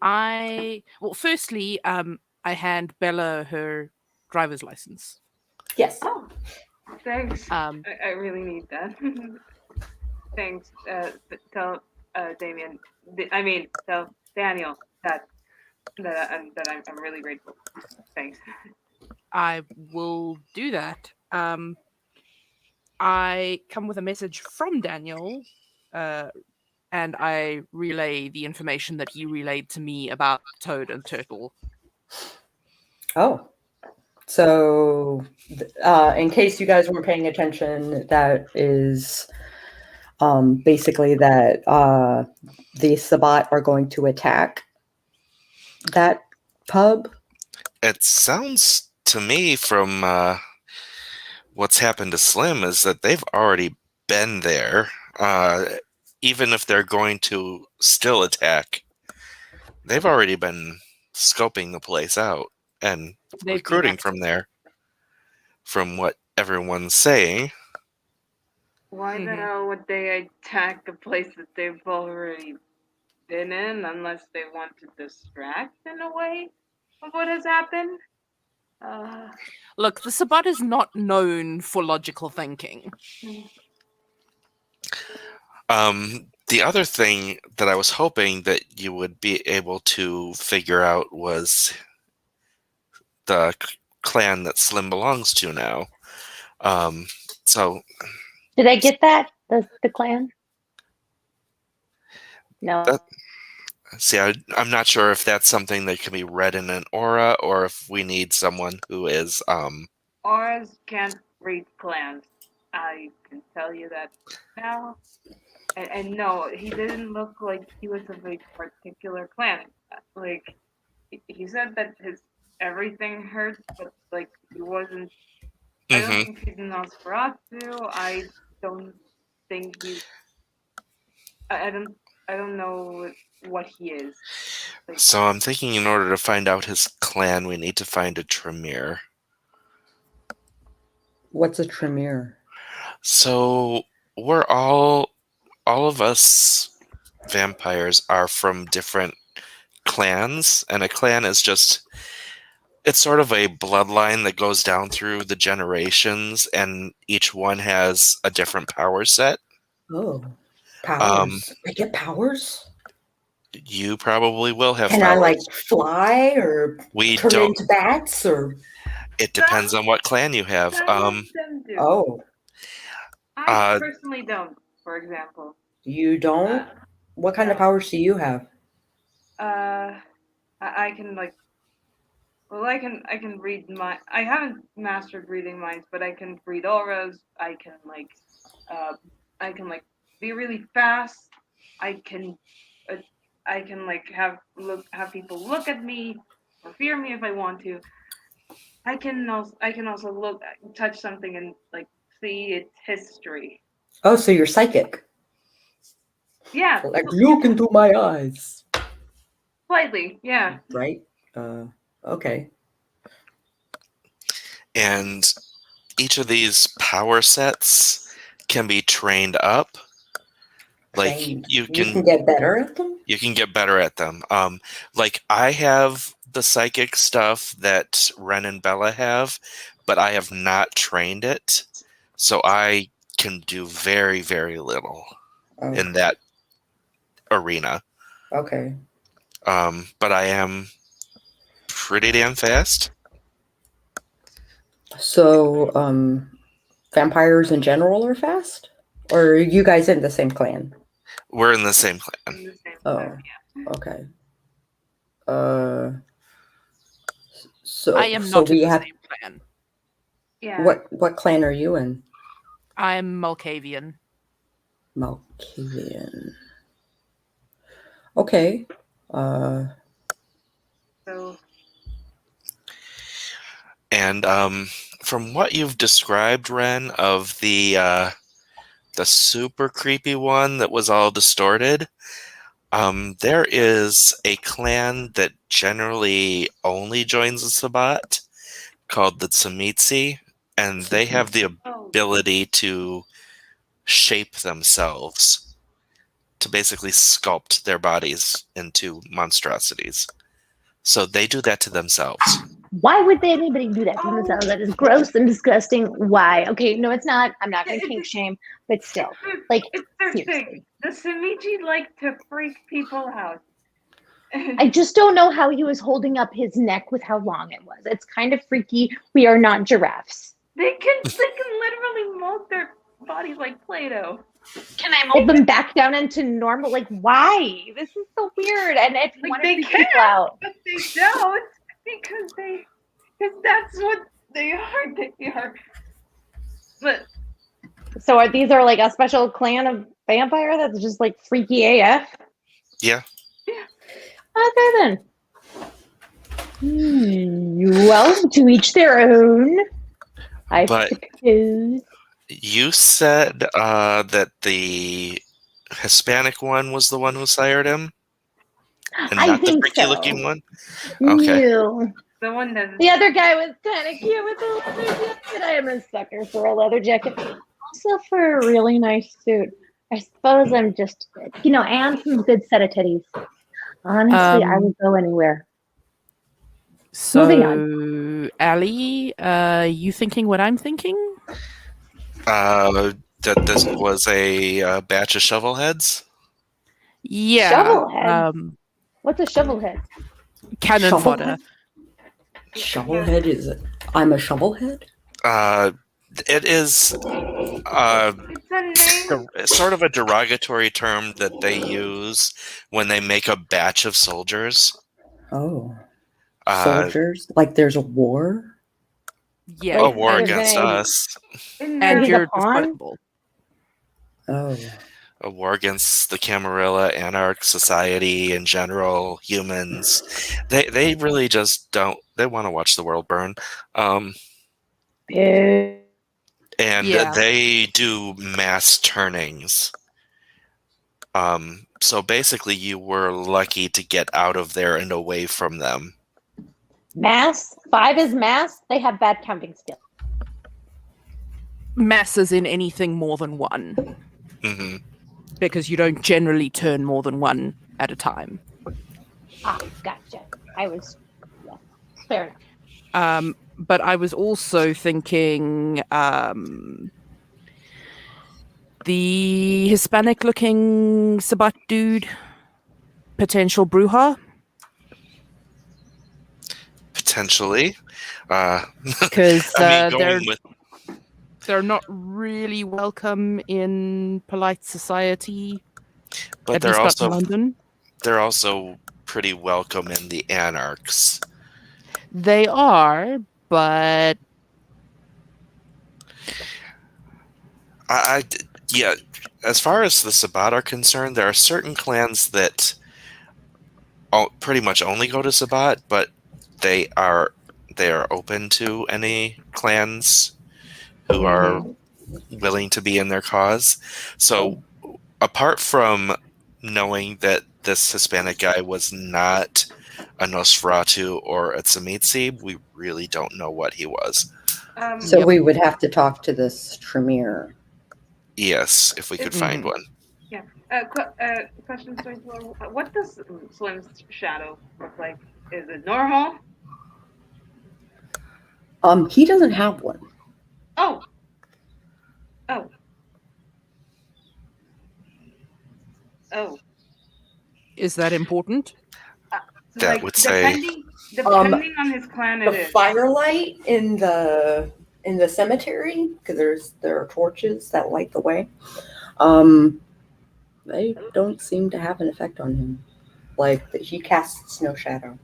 So firstly, I hand Bella her driver's license. Yes. Oh, thanks. I I really need that. Thanks. Tell Damien. Tell Daniel that I'm really grateful. Thanks. I will do that. I come with a message from Daniel, and I relay the information that he relayed to me about Toad and Turtle. Oh. So, in case you guys weren't paying attention, that is basically that the Sabbat are going to attack that pub. It sounds to me from what's happened to Slim is that they've already been there. Even if they're going to still attack, they've already been scoping the place out and recruiting from there, from what everyone's saying. Why the hell would they attack a place that they've already been in unless they want to distract in a way of what has happened? Look, the Sabbat is not known for logical thinking. The other thing that I was hoping that you would be able to figure out was the clan that Slim belongs to now. So did I get that? The clan? No. I'm not sure if that's something that can be read in an aura or if we need someone who is Auras can't read clans. I can tell you that now. And no, he didn't look like he was of a particular clan. Like, he said that his everything hurt, but like he wasn't. I don't think he's Nosferatu. I don't think he's. I don't know what he is. Like, so I'm thinking in order to find out his clan, we need to find a Tremere. What's a Tremere? So we're all all of us vampires are from different clans, and a clan is just, it's sort of a bloodline that goes down through the generations, and each one has a different power set. Oh, powers. I get powers? You probably will have Can powers. I like fly or We turn don't. into bats or? It depends on what clan you have. Some of them do. Oh, I personally don't, for example. you don't? What kind of powers do you have? I can like. Well, I can read my. I haven't mastered reading minds, but I can read auras. I can like be really fast. I can like have people look at me or fear me if I want to. I can also touch something and like see its history. Oh, so you're psychic. Yeah. Like, look into my eyes. Slightly, yeah. Right? Okay. And each of these power sets can be trained up. Like Trained. you You can can get better at them? You can get better at them. Like I have the psychic stuff that Ren and Bella have, but I have not trained it. So I can do very, very little in that arena. Okay. But I am pretty damn fast. So, vampires in general are fast? Or are you guys in the same clan? We're in the same clan. In the same Oh, time, yeah. okay. I am so not in we the have. same clan. Yeah. What clan are you in? I'm Malkavian. Malkavian. Okay. So And from what you've described, Ren, of the super creepy one that was all distorted, there is a clan that generally only joins the Sabbat called the Tsamitsi, and they have the ability to shape themselves, to basically sculpt their bodies into monstrosities. So they do that to themselves. Why would anybody do that to themselves? That is gross and disgusting. Why? Okay, no, it's not. I'm not going to kink shame, but still, like, it's their seriously. thing. The Samichi like to freak people out. I just don't know how he was holding up his neck with how long it was. It's kind of freaky. We are not giraffes. They can literally mold their bodies like Play-Doh. Can I mold them back down into normal? Like, why? This is so weird. And if you want to freak people out, but they don't because that's what they are. They are. But so these are like a special clan of vampire that's just like freaky AF? Yeah. Okay then. Well, to each their own. I suppose. You said that the Hispanic one was the one who sired him? And not the freaky looking one? Okay. No. the one that The other guy was kind of cute with the leather jacket. I am a sucker for a leather jacket. Also for a really nice suit. I suppose I'm just, and some good set of titties. Honestly, I would go anywhere. So, Moving on. Ali, you thinking what I'm thinking? That this was a batch of shovelheads? Yeah. Shovelhead? What's a shovelhead? Cannon Shovelhead? fodder. Shovelhead is it? I'm a shovelhead? It is it's a name. sort of a derogatory term that they use when they make a batch of soldiers. Oh. Soldiers? Like there's a war? Yeah. A war They're against gonna- us. And He's a you're pawn? disposable. Oh. A war against the Camarilla, Anarch Society in general, humans. They really just don't. They want to watch the world burn. Ew. And Yeah. they do mass turnings. So basically, you were lucky to get out of there and away from them. Mass? 5 is mass? They have bad counting skills. Masses in anything more than one. Hmm. because you don't generally turn more than one at a time. Ah, gotcha. Yeah, fair enough. But I was also thinking the Hispanic-looking Sabat dude, potential Bruja, Potentially. because I mean, going with they're not really welcome in polite society, but at least not in London. they're also pretty welcome in the Anarchs. They are, but Yeah, as far as the Sabbat are concerned, there are certain clans that pretty much only go to Sabbat, but they are open to any clans who are willing to be in their cause. So apart from knowing that this Hispanic guy was not a Nosferatu or a Tzimisce, we really don't know what he was. So Yep. we would have to talk to this Tremere. Yes, if we could find one. Yeah. Question, Storyteller. What does Slim's shadow look like? Is it normal? He doesn't have one. Oh. Oh. Oh. is that important? That would say- depending on his clan, it The is. firelight in the cemetery, because there are torches that light the way. They don't seem to have an effect on him. Like he casts no shadow.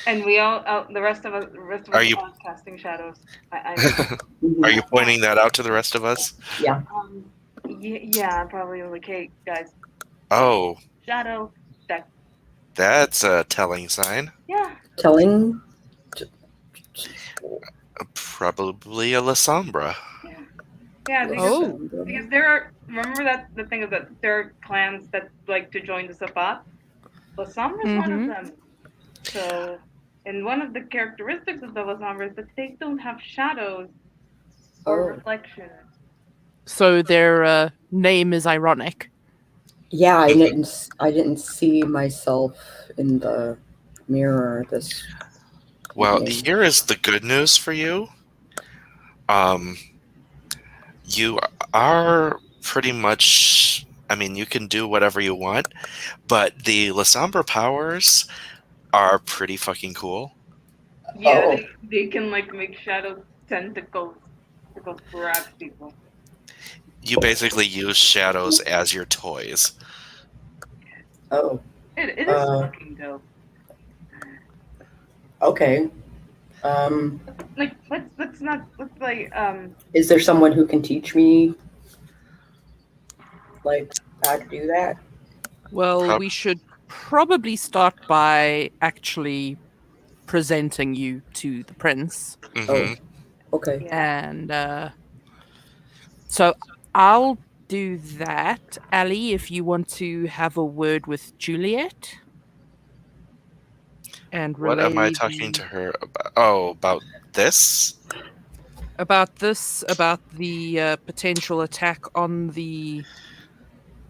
And we all, the rest of us, Are you- are casting shadows. Are you pointing that out to the rest of us? Yeah. Yeah, probably like, hey guys, Oh, shadow. that's a telling sign. Yeah. Telling. Probably a La Sombra. Yeah. Oh. Because there are. Remember that the thing is that there are clans that like to join the Sabbat. La Sombra is one of them. So, and one of the characteristics of the La Sombra is that they don't have shadows or reflections. So their name is ironic. Yeah, I didn't see myself in the mirror. Well, Okay. here is the good news for you. You are pretty much, I mean, you can do whatever you want, but the La Sombra powers are pretty fucking cool. Yeah, Oh. they can like make shadow tentacles to go grab people. You basically use shadows as your toys. Oh. It is fucking dope. Okay. Like let's like Is there someone who can teach me, like, how to do that? Well, we should probably start by actually presenting you to the prince. Mm-hmm. Okay. And so I'll do that. Ali, if you want to have a word with Juliet. And What am I relay talking to her about? Oh, about this? about the potential attack on the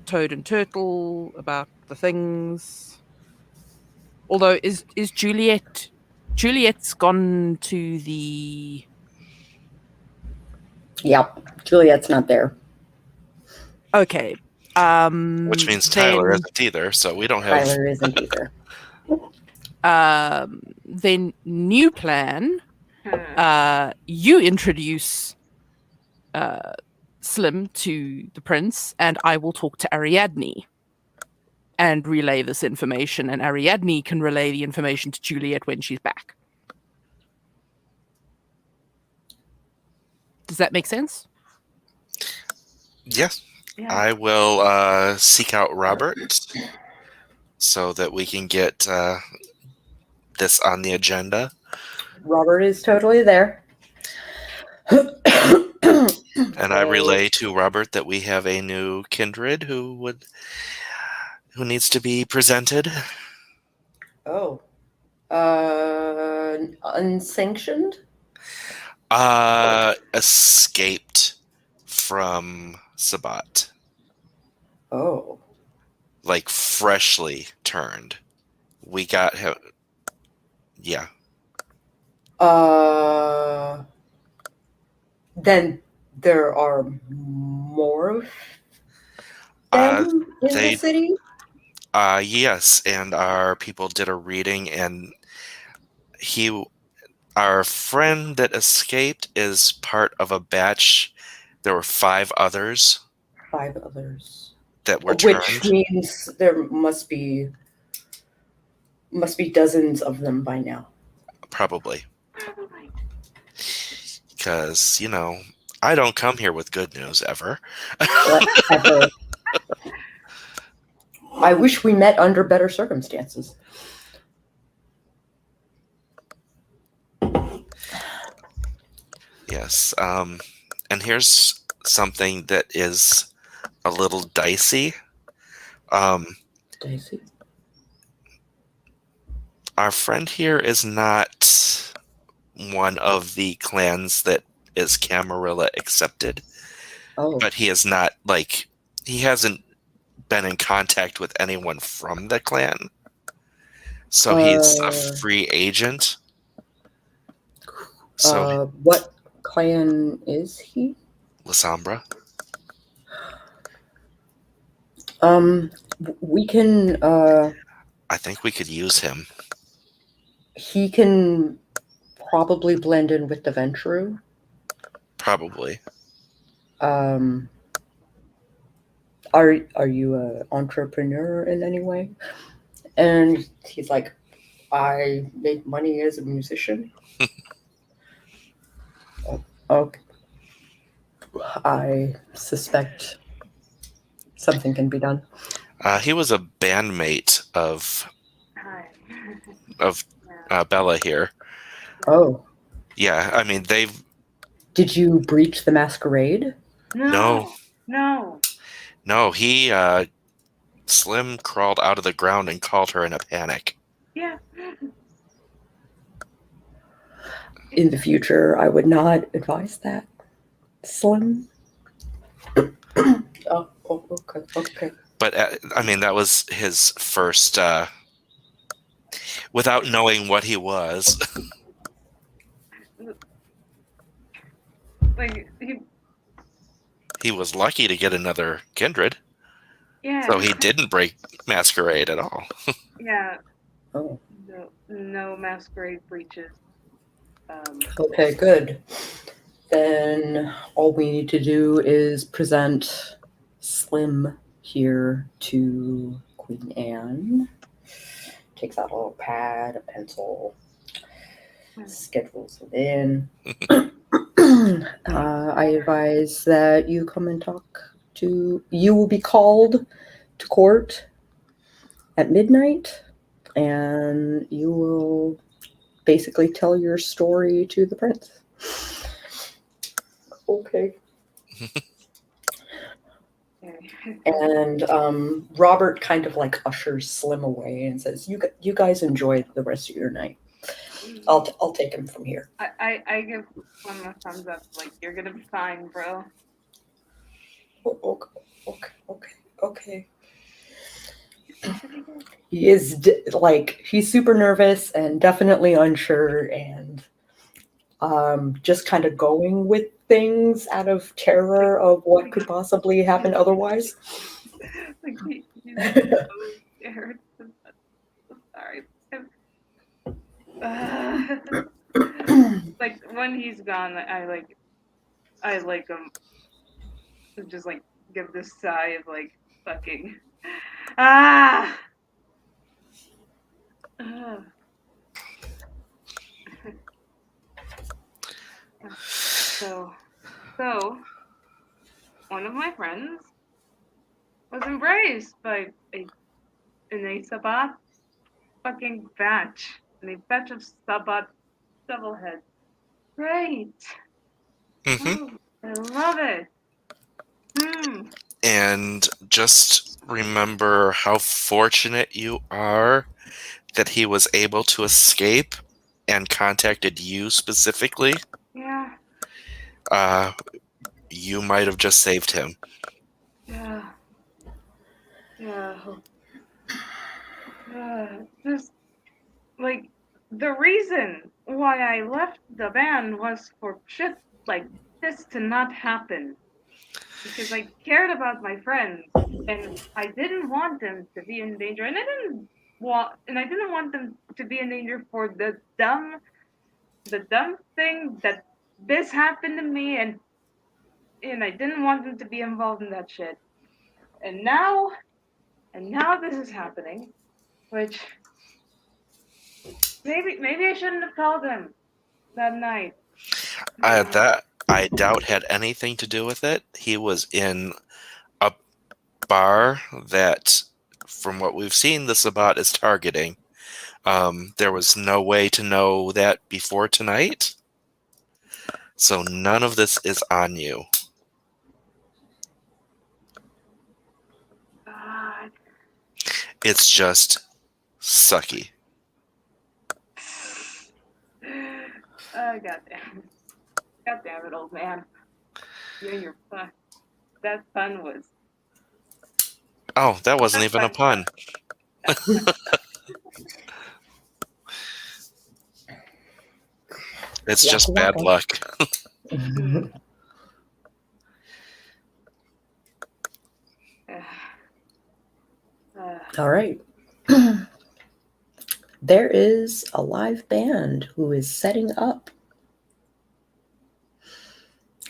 Toad and Turtle, about the things. Although is Juliet's gone to the Yep. Juliet's not there. okay. Which means Tyler isn't either, so we don't have... Tyler isn't either. Then new plan. You introduce Slim to the prince, and I will talk to Ariadne and relay this information, and Ariadne can relay the information to Juliet when she's back. Does that make sense? Yes. yeah. I will seek out Robert so that we can get this on the agenda. Robert is totally there. And I relay to Robert that we have a new kindred who needs to be presented. Oh. Unsanctioned? Escaped from Sabbat. Oh. Like freshly turned. We got him. Yeah. Then there are more of them in the they- city? Yes, and our people did a reading, and our friend that escaped is part of a batch. There were 5 others 5 others. that were Which turned. means there must be dozens of them by now. Probably. Because, I don't come here with good news ever. Ever. I wish we met under better circumstances. Yes. And here's something that is a little dicey. Daisy. Our friend here is not one of the clans that is Camarilla accepted, Oh. but he is not, he hasn't been in contact with anyone from the clan. So he's a free agent. So what clan is he? Lasombra. We can. I think we could use him. He can probably blend in with the Ventrue. Probably. Are you an entrepreneur in any way? And he's like, I make money as a musician. Okay. I suspect something can be done. He was a bandmate of Hi. Bella here. Oh. Yeah, I mean, Did you breach the masquerade? No. No. He Slim crawled out of the ground and called her in a panic. Yeah. In the future, I would not advise that. Slim. Oh, okay. But I mean, that was his first. Without knowing what he was. Like He was lucky to get another kindred. yeah. So he didn't break Masquerade at all. Yeah. Oh. No masquerade breaches. Okay, good. Then all we need to do is present Slim here to Queen Anne. Takes out a little pad, a pencil, schedules it in. I advise that you come and talk to. You will be called to court at midnight, and you will basically tell your story to the prince. Okay. And Robert kind of like ushers Slim away and says, "You guys enjoy the rest of your night. I'll take him from here." I give one a thumbs up. Like, you're gonna be fine, bro. Okay. He is he's super nervous and definitely unsure and just kind of going with things out of terror of what could possibly happen otherwise. Like he's so scared. Sorry. Like when he's gone, I just like give this sigh of like fucking ah. So one of my friends was embraced by a Sabbath fucking batch. And a batch of Sabbath doubleheads. Great. Mm-hmm. Oh, I love it. And just remember how fortunate you are that he was able to escape and contacted you specifically. Yeah. You might have just saved him. Yeah. Just like the reason why I left the band was for shit like this to not happen because I cared about my friends and I didn't want them to be in danger, and I didn't want them to be in danger for the dumb thing that this happened to me, and I didn't want them to be involved in that shit. And now this is happening, which maybe I shouldn't have told them that night. That I doubt had anything to do with it. He was in a bar that, from what we've seen, the Sabbat is targeting. There was no way to know that before tonight, so none of this is on you. God. It's just sucky. Goddamn. Goddamn it, old man. You and your fun. That fun was. Oh, that wasn't That's even a fun. pun. It's just bad luck. All right. There is a live band who is setting up.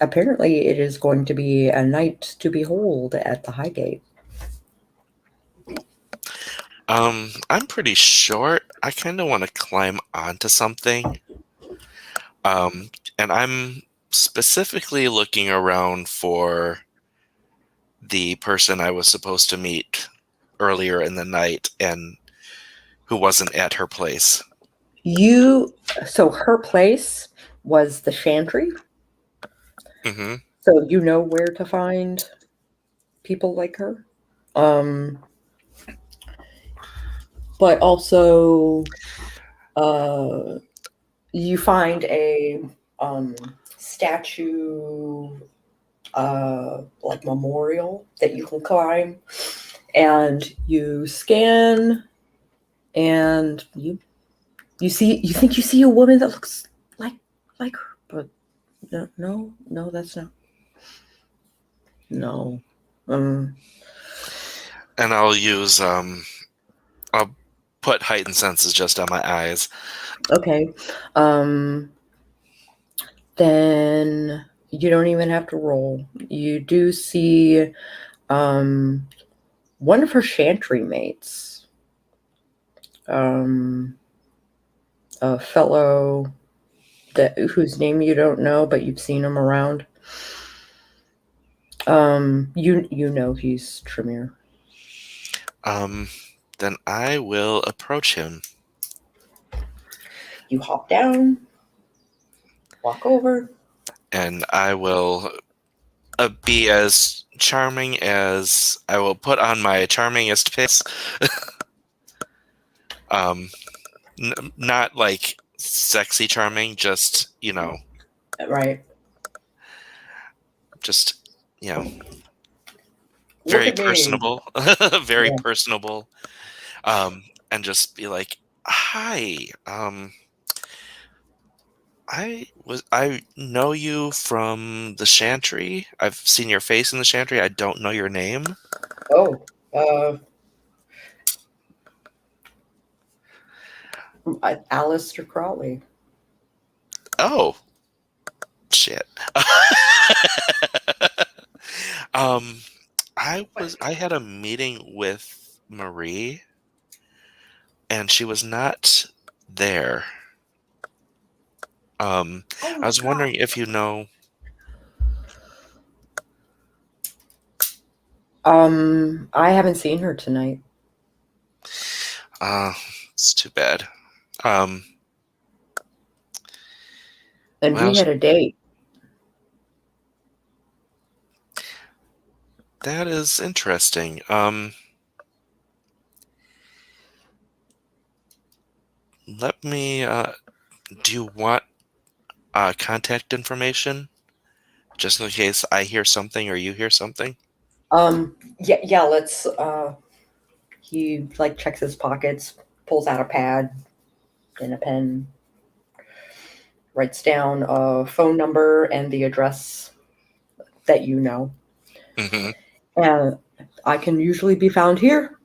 Apparently, it is going to be a night to behold at the Highgate. I'm pretty short. I kind of want to climb onto something. And I'm specifically looking around for the person I was supposed to meet earlier in the night and who wasn't at her place. So her place was the Chantry. Mm-hmm. So you know where to find people like her. But also, you find a statue, like memorial that you can climb, and you scan, and you think you see a woman that looks like her, but no, that's not. No. And I'll use I'll put heightened senses just on my eyes. Okay. Then you don't even have to roll. You do see one of her Chantry mates. A fellow whose name you don't know, but you've seen him around. You know he's Tremere. Then I will approach him. You hop down, walk over, and I will be as charming as I will put on my charmingest face. Not like sexy charming, just right. Just very personable, very Yeah. personable, and just be like, "Hi, I know you from the Chantry. I've seen your face in the Chantry. I don't know your name." Oh, Alistair Crowley. Oh, shit. I had a meeting with Marie, and she was not there. I was wondering if you know. I haven't seen her tonight. It's too bad. And well, we had a date. That is interesting. Let me. Do you want contact information, just in case I hear something or you hear something? Yeah. Let's. He checks his pockets, pulls out a pad and a pen, writes down a phone number and the address that you know. Hmm. And I can usually be found here.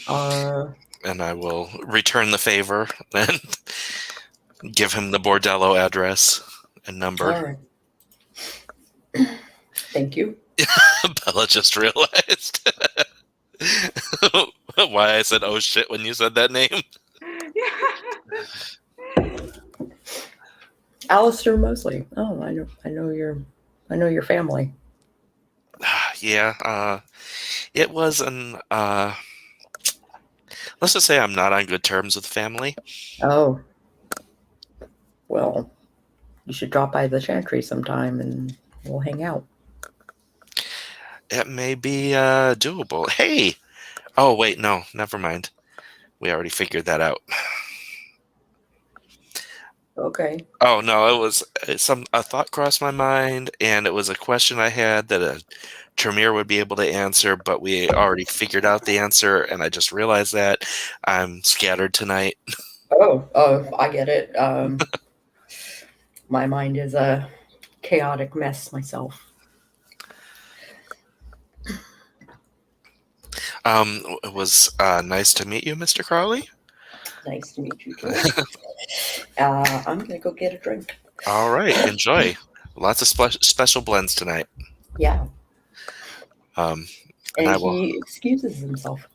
And I will return the favor and give him the bordello address and number. All right. Thank you. Bella just realized why I said "oh shit" when you said that name. Alistair Mosley. Oh, I know your family. Yeah, it was an. Let's just say I'm not on good terms with family. Oh. Well, you should drop by the Chantry sometime and we'll hang out. It may be doable. Hey! Oh, wait, no, never mind. We already figured that out. Okay. Oh, no, it was a thought crossed my mind, and it was a question I had that a Tremere would be able to answer, but we already figured out the answer, and I just realized that. I'm scattered tonight. Oh, I get it. My mind is a chaotic mess myself. It was nice to meet you, Mr. Crowley. Nice to meet you too. I'm gonna go get a drink. All right, enjoy. Lots of special blends tonight. Yeah. And And I will. he excuses himself.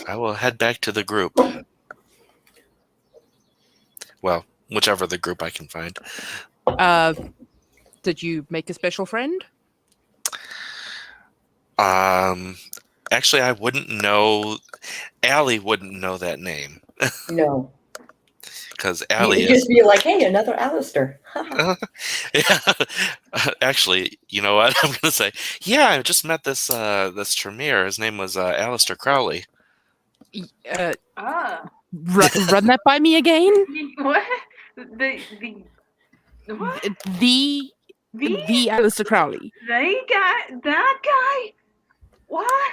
I will head back to the group. Well, whichever the group I can find. Did you make a special friend? Actually, I wouldn't know. Allie wouldn't know that name No. because You'd Allie is. just be like, hey, another Alistair. Yeah. Actually, you know what? I'm gonna say, yeah, I just met this Tremere. His name was Alistair Crowley. Run that by me again. What? The what? The Alistair Crowley. That guy? What?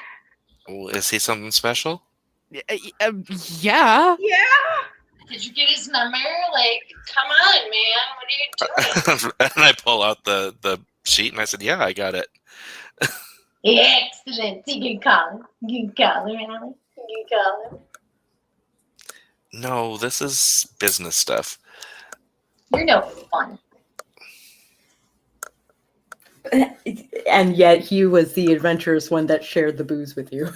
Oh, is he something special? Yeah. Yeah. Did you get his number? Like, come on, man. What are you doing? And I pull out the sheet and I said, yeah, I got it. Excellent. You can call him. You can call him, Allie. You can call him. No, this is business stuff. You're no fun. And yet he was the adventurous one that shared the booze with you.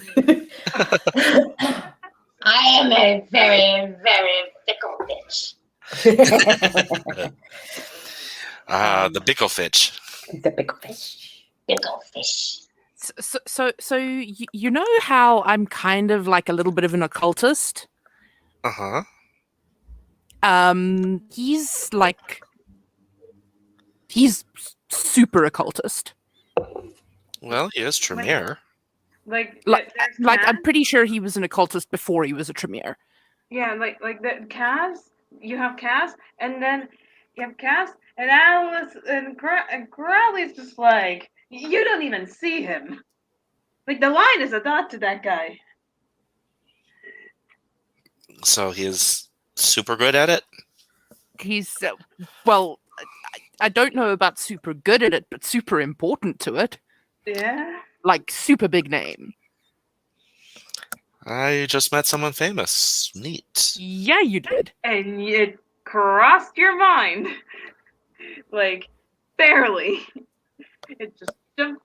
I am a very, very fickle bitch. The Bicklefitch. The big fish. Fickle fish. So you know how I'm kind of like a little bit of an occultist? Uh-huh. He's super occultist. Well, he is Tremere. Like Like I'm Kaz? pretty sure he was an occultist before he was a Tremere. Yeah, like the Kaz. You have Kaz, and then you have Kaz, and Alice and Crowley's just like you don't even see him. Like the line is a dot to that guy. So he is super good at it? He's well, I don't know about super good at it, but super important to it. Yeah. Like super big name. I just met someone famous. Neat. Yeah, you did. And it crossed your mind. Like barely. It just jumped.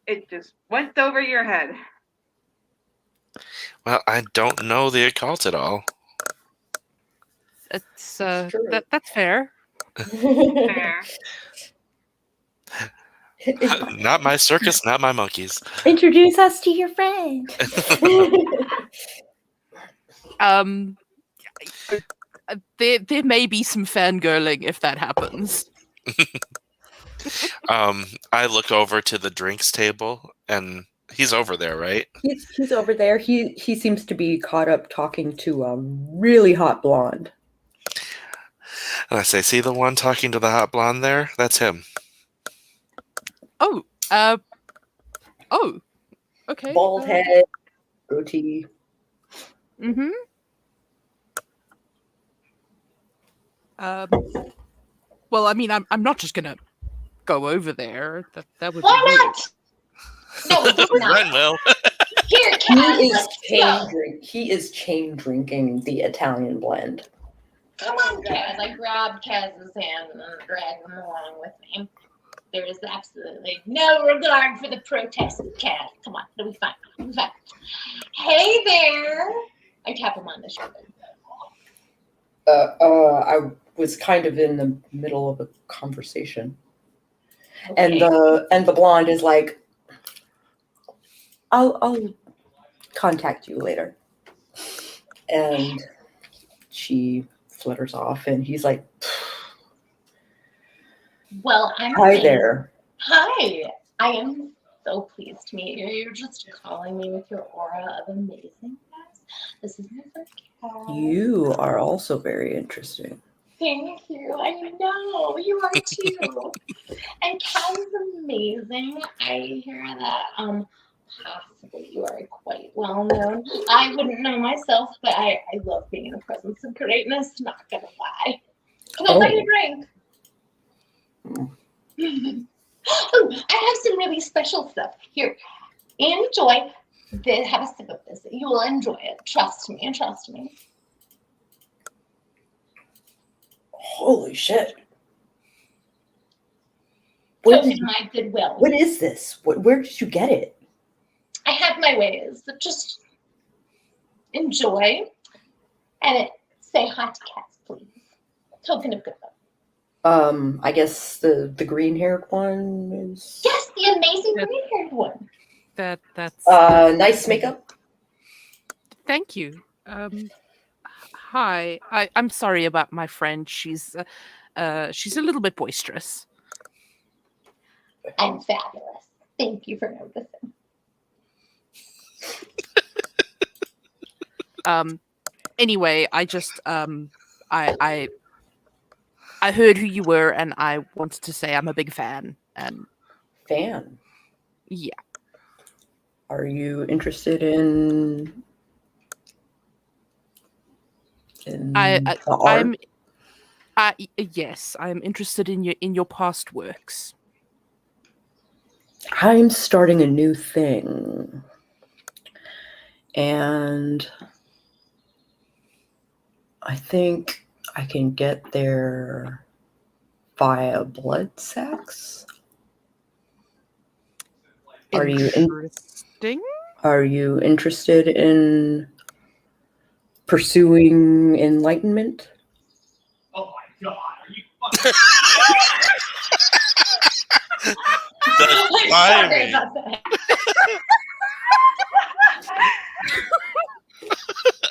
It just went over your head. Well, I don't know the occult at all. It's true. that's fair. Fair. Not my circus, not my monkeys. Introduce us to your friend. There may be some fangirling if that happens. I look over to the drinks table, and he's over there, right? He's over there. He seems to be caught up talking to a really hot blonde. And I say, see the one talking to the hot blonde there? That's him. Oh, okay. Bald head, goatee. Mm-hmm. Well, I mean, I'm not just gonna go over there. That would be Why weird. not? No, it's not. Run, Will. Here, He Kaz, is let's chain go. He is chain drinking the Italian blend. Come on, Kaz. I grabbed Kaz's hand and dragged him along with me. There is absolutely no regard for the protest, Kaz. Come on, it'll be fine. It'll be fine. Hey there. I tap him on the shoulder. I was kind of in the middle of a conversation, Okay. and the blonde is like, I'll contact you later. And she flutters off, and he's like, Well, I'm hi amazed. there. Hi. I am so pleased to meet you. You're just calling me with your aura of amazingness. This is my first call. You are also very interesting. Thank you. I know you are too. And Kaz is amazing. I hear that possibly you are quite well known. I wouldn't know myself, but I love being in the presence of greatness, not gonna lie. Can I buy you a drink? Oh, I have some really special stuff. Here, enjoy. Have a sip of this. You will enjoy it. Trust me. Trust me. Holy shit. Where Token did, of my goodwill. what is this? Where did you get it? I have my ways. Just enjoy. And say hi to Cass, please. Token of goodwill. I guess the green-haired one is... Yes, the amazing green-haired one. That's nice makeup. Thank you. Hi. I'm sorry about my friend. She's a little bit boisterous. I'm fabulous. Thank you for noticing. Anyway, I just I heard who you were, and I wanted to say I'm a big fan. And Fan. yeah, Are you interested in the art? yes, I'm interested in your past works. I'm starting a new thing. And I think I can get there via blood sex. Are you Interesting? Are you interested in pursuing enlightenment? Oh my god, are you The I'm sorry timing. about that.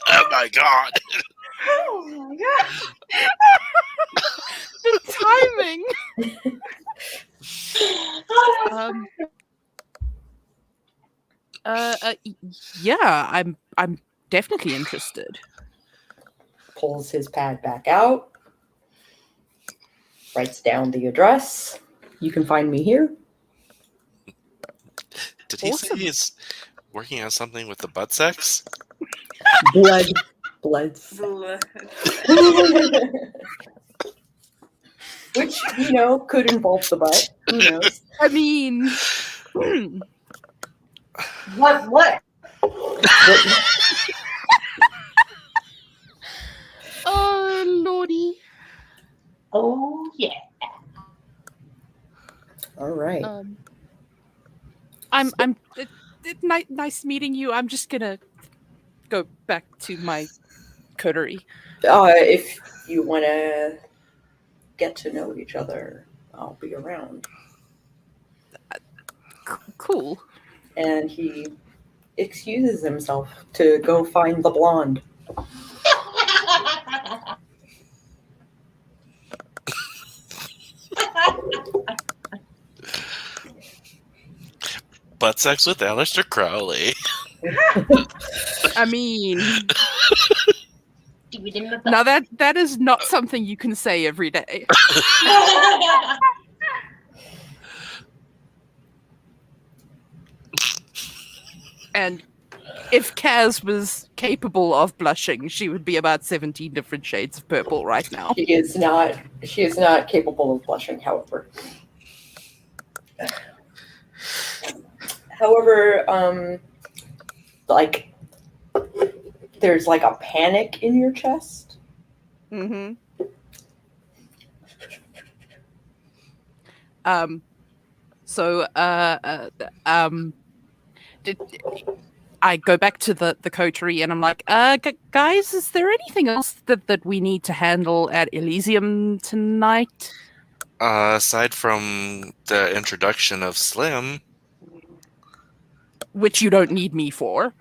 Oh my god. Oh my god. The timing. Yeah, I'm definitely interested. Pulls his pad back out, writes down the address. You can find me here. Did he Awesome. say he's working on something with the butt sex? Blood sex. Blah. Which, could involve the butt. Who knows? I mean, What? oh lordy. Oh, yeah. All right. Nice meeting you. I'm just gonna go back to my coterie. If you want to get to know each other, I'll be around. Cool. And he excuses himself to go find the blonde. Butt sex with Aleister Crowley. I mean, Do it in the now that is not something you can say every day. And If Kaz was capable of blushing, she would be about 17 different shades of purple right now. She is not capable of blushing, however. However, like there's like a panic in your chest. Mm-hmm. I go back to the coterie and I'm like, guys, is there anything else that we need to handle at Elysium tonight? Aside from the introduction of Slim, Which you don't need me for.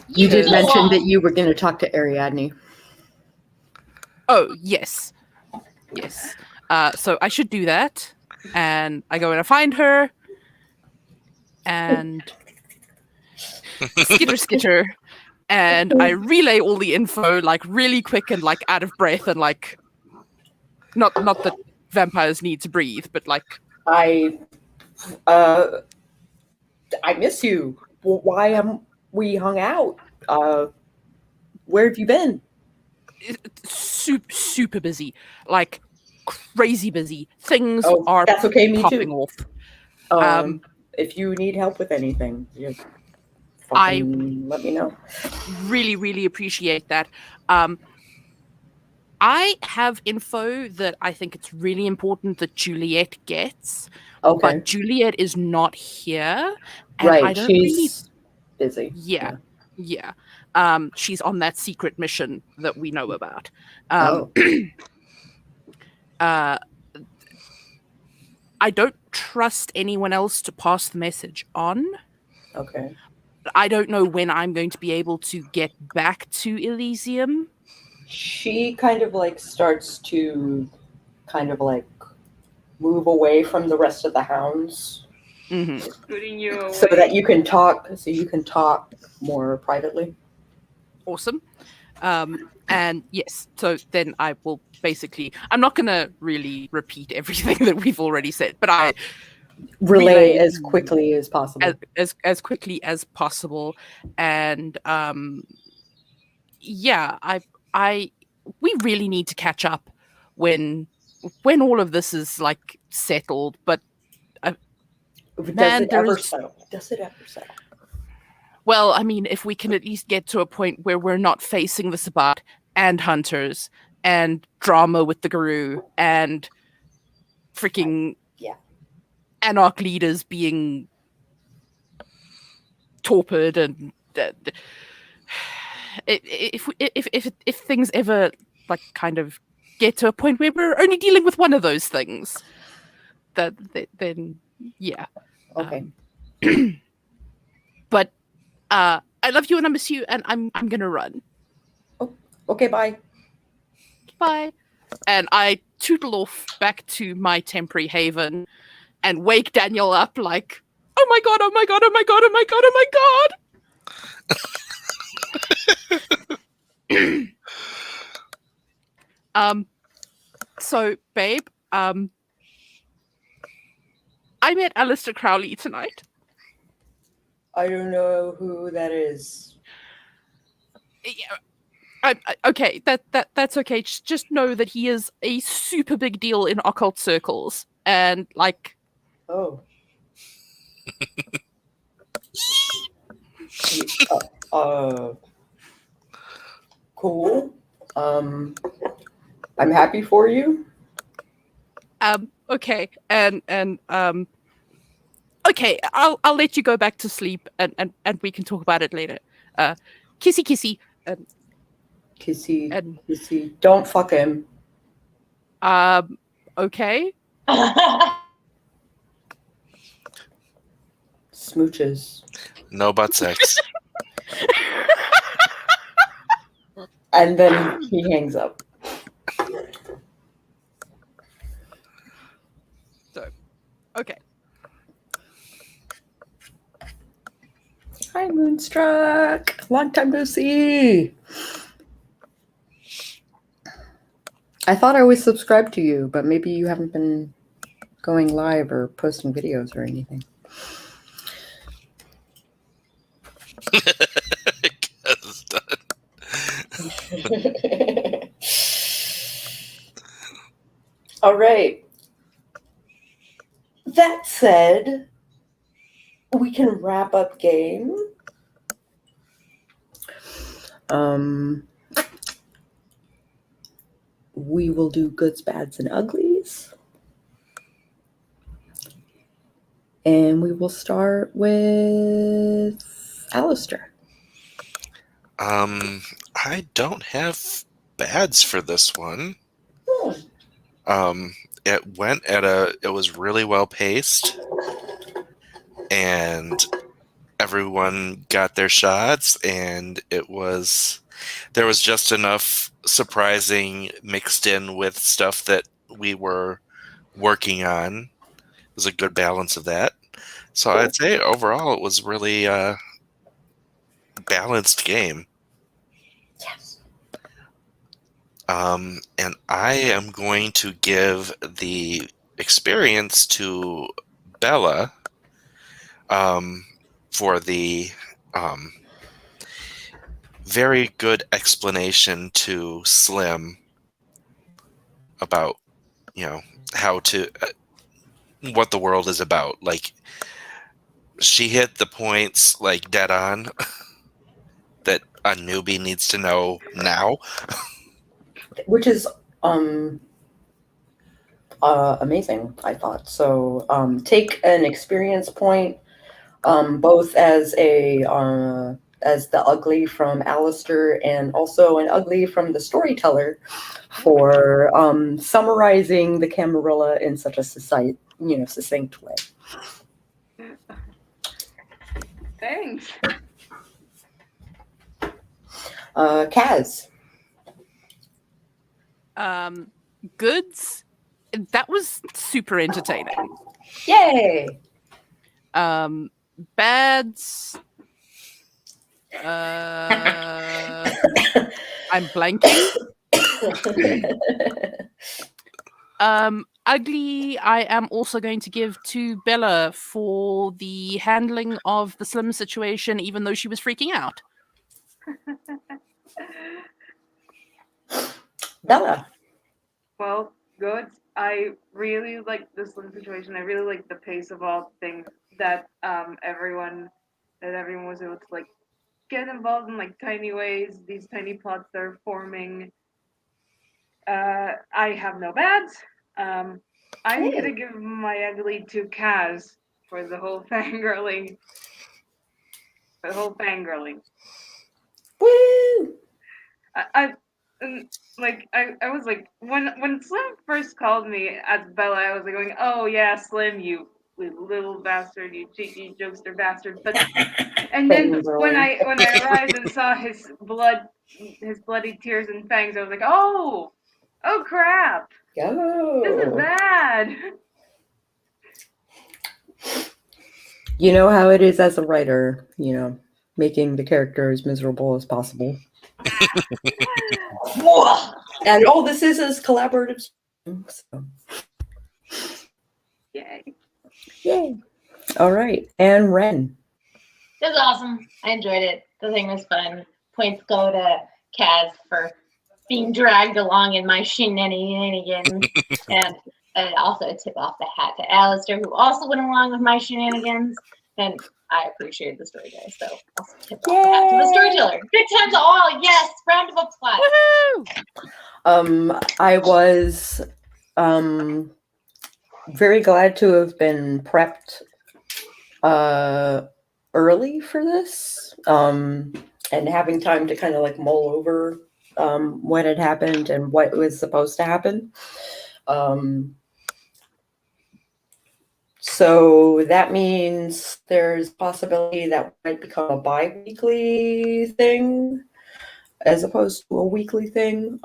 You did Because- mention that you were going to talk to Ariadne. Oh, yes. Yes. So I should do that. And I go and I find her. And skitter. And I relay all the info, like, really quick and, like, out of breath. And, like, not that vampires need to breathe, but, like... I miss you. Why am we hung out? Where have you been? Super busy. Like, crazy busy. Things Oh, are that's okay, me popping too. off. If you need help with anything, just I let me know. really, really appreciate that. I have info that I think it's really important that Juliet gets, Okay. but Juliet is not here. And Right, I don't she's busy. Yeah. She's on that secret mission that we know about. I don't trust anyone else to pass the message on. Okay. I don't know when I'm going to be able to get back to Elysium. She kind of like starts to kind of like move away from the rest of the hounds. Mm-hmm. Putting you away. So that you can talk more privately. Awesome. And yes, so then I will basically, I'm not going to really repeat everything that we've already said, but I relay as quickly as possible. As quickly as possible. And we really need to catch up when all of this is like settled, but Does it ever settle? Well, I mean, if we can at least get to a point where we're not facing the Sabbat and hunters and drama with the Guru and freaking Anarch leaders being torpid, and if things ever like kind of get to a point where we're only dealing with one of those things, then yeah. Okay. But I love you and I miss you, and I'm gonna run. Oh, okay, bye. Bye. And I tootle off back to my temporary haven and wake Daniel up like, oh my god, oh my god, oh my god, oh my god, oh my god. So babe, I met Alistair Crowley tonight. I don't know who that is. Yeah, okay, that's okay. Just know that he is a super big deal in occult circles, and like, oh, cool. I'm happy for you. Okay, and okay, I'll let you go back to sleep, and we can talk about it later. Kissy kissy. Kissy. Don't fuck him. Okay. Smooches. No butt sex. And then he hangs up. So, okay. Hi, Moonstruck. Long time no see. I thought I was subscribed to you, but maybe you haven't been going live or posting videos or anything. Kaz is done. All right. That said, we can wrap up game. We will do goods, bads, and uglies. And we will start with Alistair. I don't have bads for this one. It was really well paced, and everyone got their shots, and there was just enough surprising mixed in with stuff that we were working on. It was a good balance of that. So I'd say overall it was really balanced game. Yes. And I am going to give the experience to Bella for the very good explanation to Slim about, how to what the world is about. Like, she hit the points like dead on that a newbie needs to know now. Which is amazing, I thought. So take an experience point, both as the ugly from Alistair and also an ugly from the storyteller for summarizing the Camarilla in such a succinct way. Thanks. Kaz. Goods. That was super entertaining. Yay! Bads. I'm blanking. Ugly, I am also going to give to Bella for the handling of the Slim situation, even though she was freaking out. Bella. Well, good. I really like the Slim situation. I really like the pace of all things that everyone was able to like get involved in like tiny ways. These tiny plots that are forming. I have no bads. I'm gonna give my ugly to Kaz for the whole fangirling. Woo! I was like when Slim first called me as Bella, I was like going, oh yeah, Slim, you little bastard, you cheat, you jokester bastard. But and then when I arrived and saw his bloody tears and fangs, I was like, oh crap, this is bad. You know how it is as a writer, making the character as miserable as possible. And all this is collaborative. So. Yay. All right. And Ren. It was awesome. I enjoyed it. The thing was fun. Points go to Kaz for being dragged along in my shenanigans. And also a tip off the hat to Alistair, who also went along with my shenanigans. And I appreciated the story, guys. So also tip off the hat to the storyteller. Good times all. Yes. Round of applause. Woohoo! I was very glad to have been prepped early for this, and having time to kind of like mull over what had happened and what was supposed to happen. So that means there's a possibility that might become a bi-weekly thing as opposed to a weekly thing.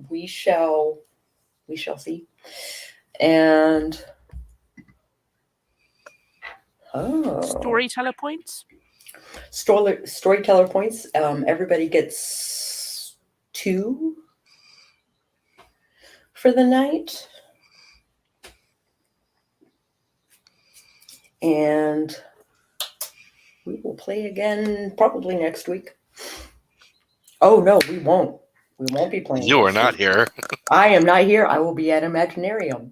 We shall see. And Storyteller points. Storyteller points. Everybody gets 2 for the night. And we will play again probably next week. Oh no, we won't. We won't be playing. You are next not week. here. I am not here. I will be at Imaginarium.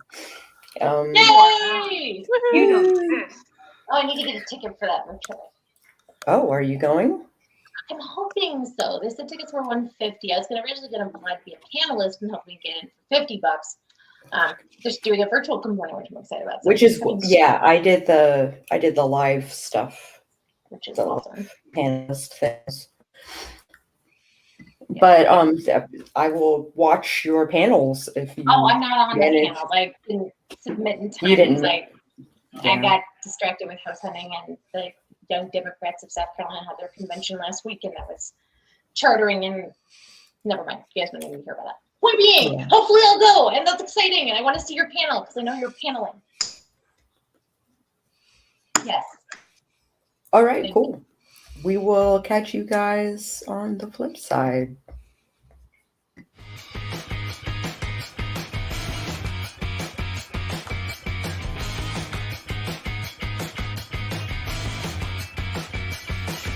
Yay! You don't exist. Oh, I need to get a ticket for that virtual. Oh, are you going? I'm hoping so. They said tickets were $150. I was originally going to be a panelist and hoping to get in for $50. Just doing a virtual component, which I'm excited about. So Which is I did the live stuff, which is the awesome. panelist things. But I will watch your panels if you. Oh, I'm not on the manage- panels. I didn't submit in time You didn't. because I Yeah. got distracted with house hunting, and the Young Democrats of South Carolina had their convention last week, and that was chartering, and never mind. You guys don't need to hear about that. Point being, Yeah. hopefully I'll go, and that's exciting, and I want to see your panel because I know you're paneling. Yes. All right, Thank cool. We will catch you guys on the flip side.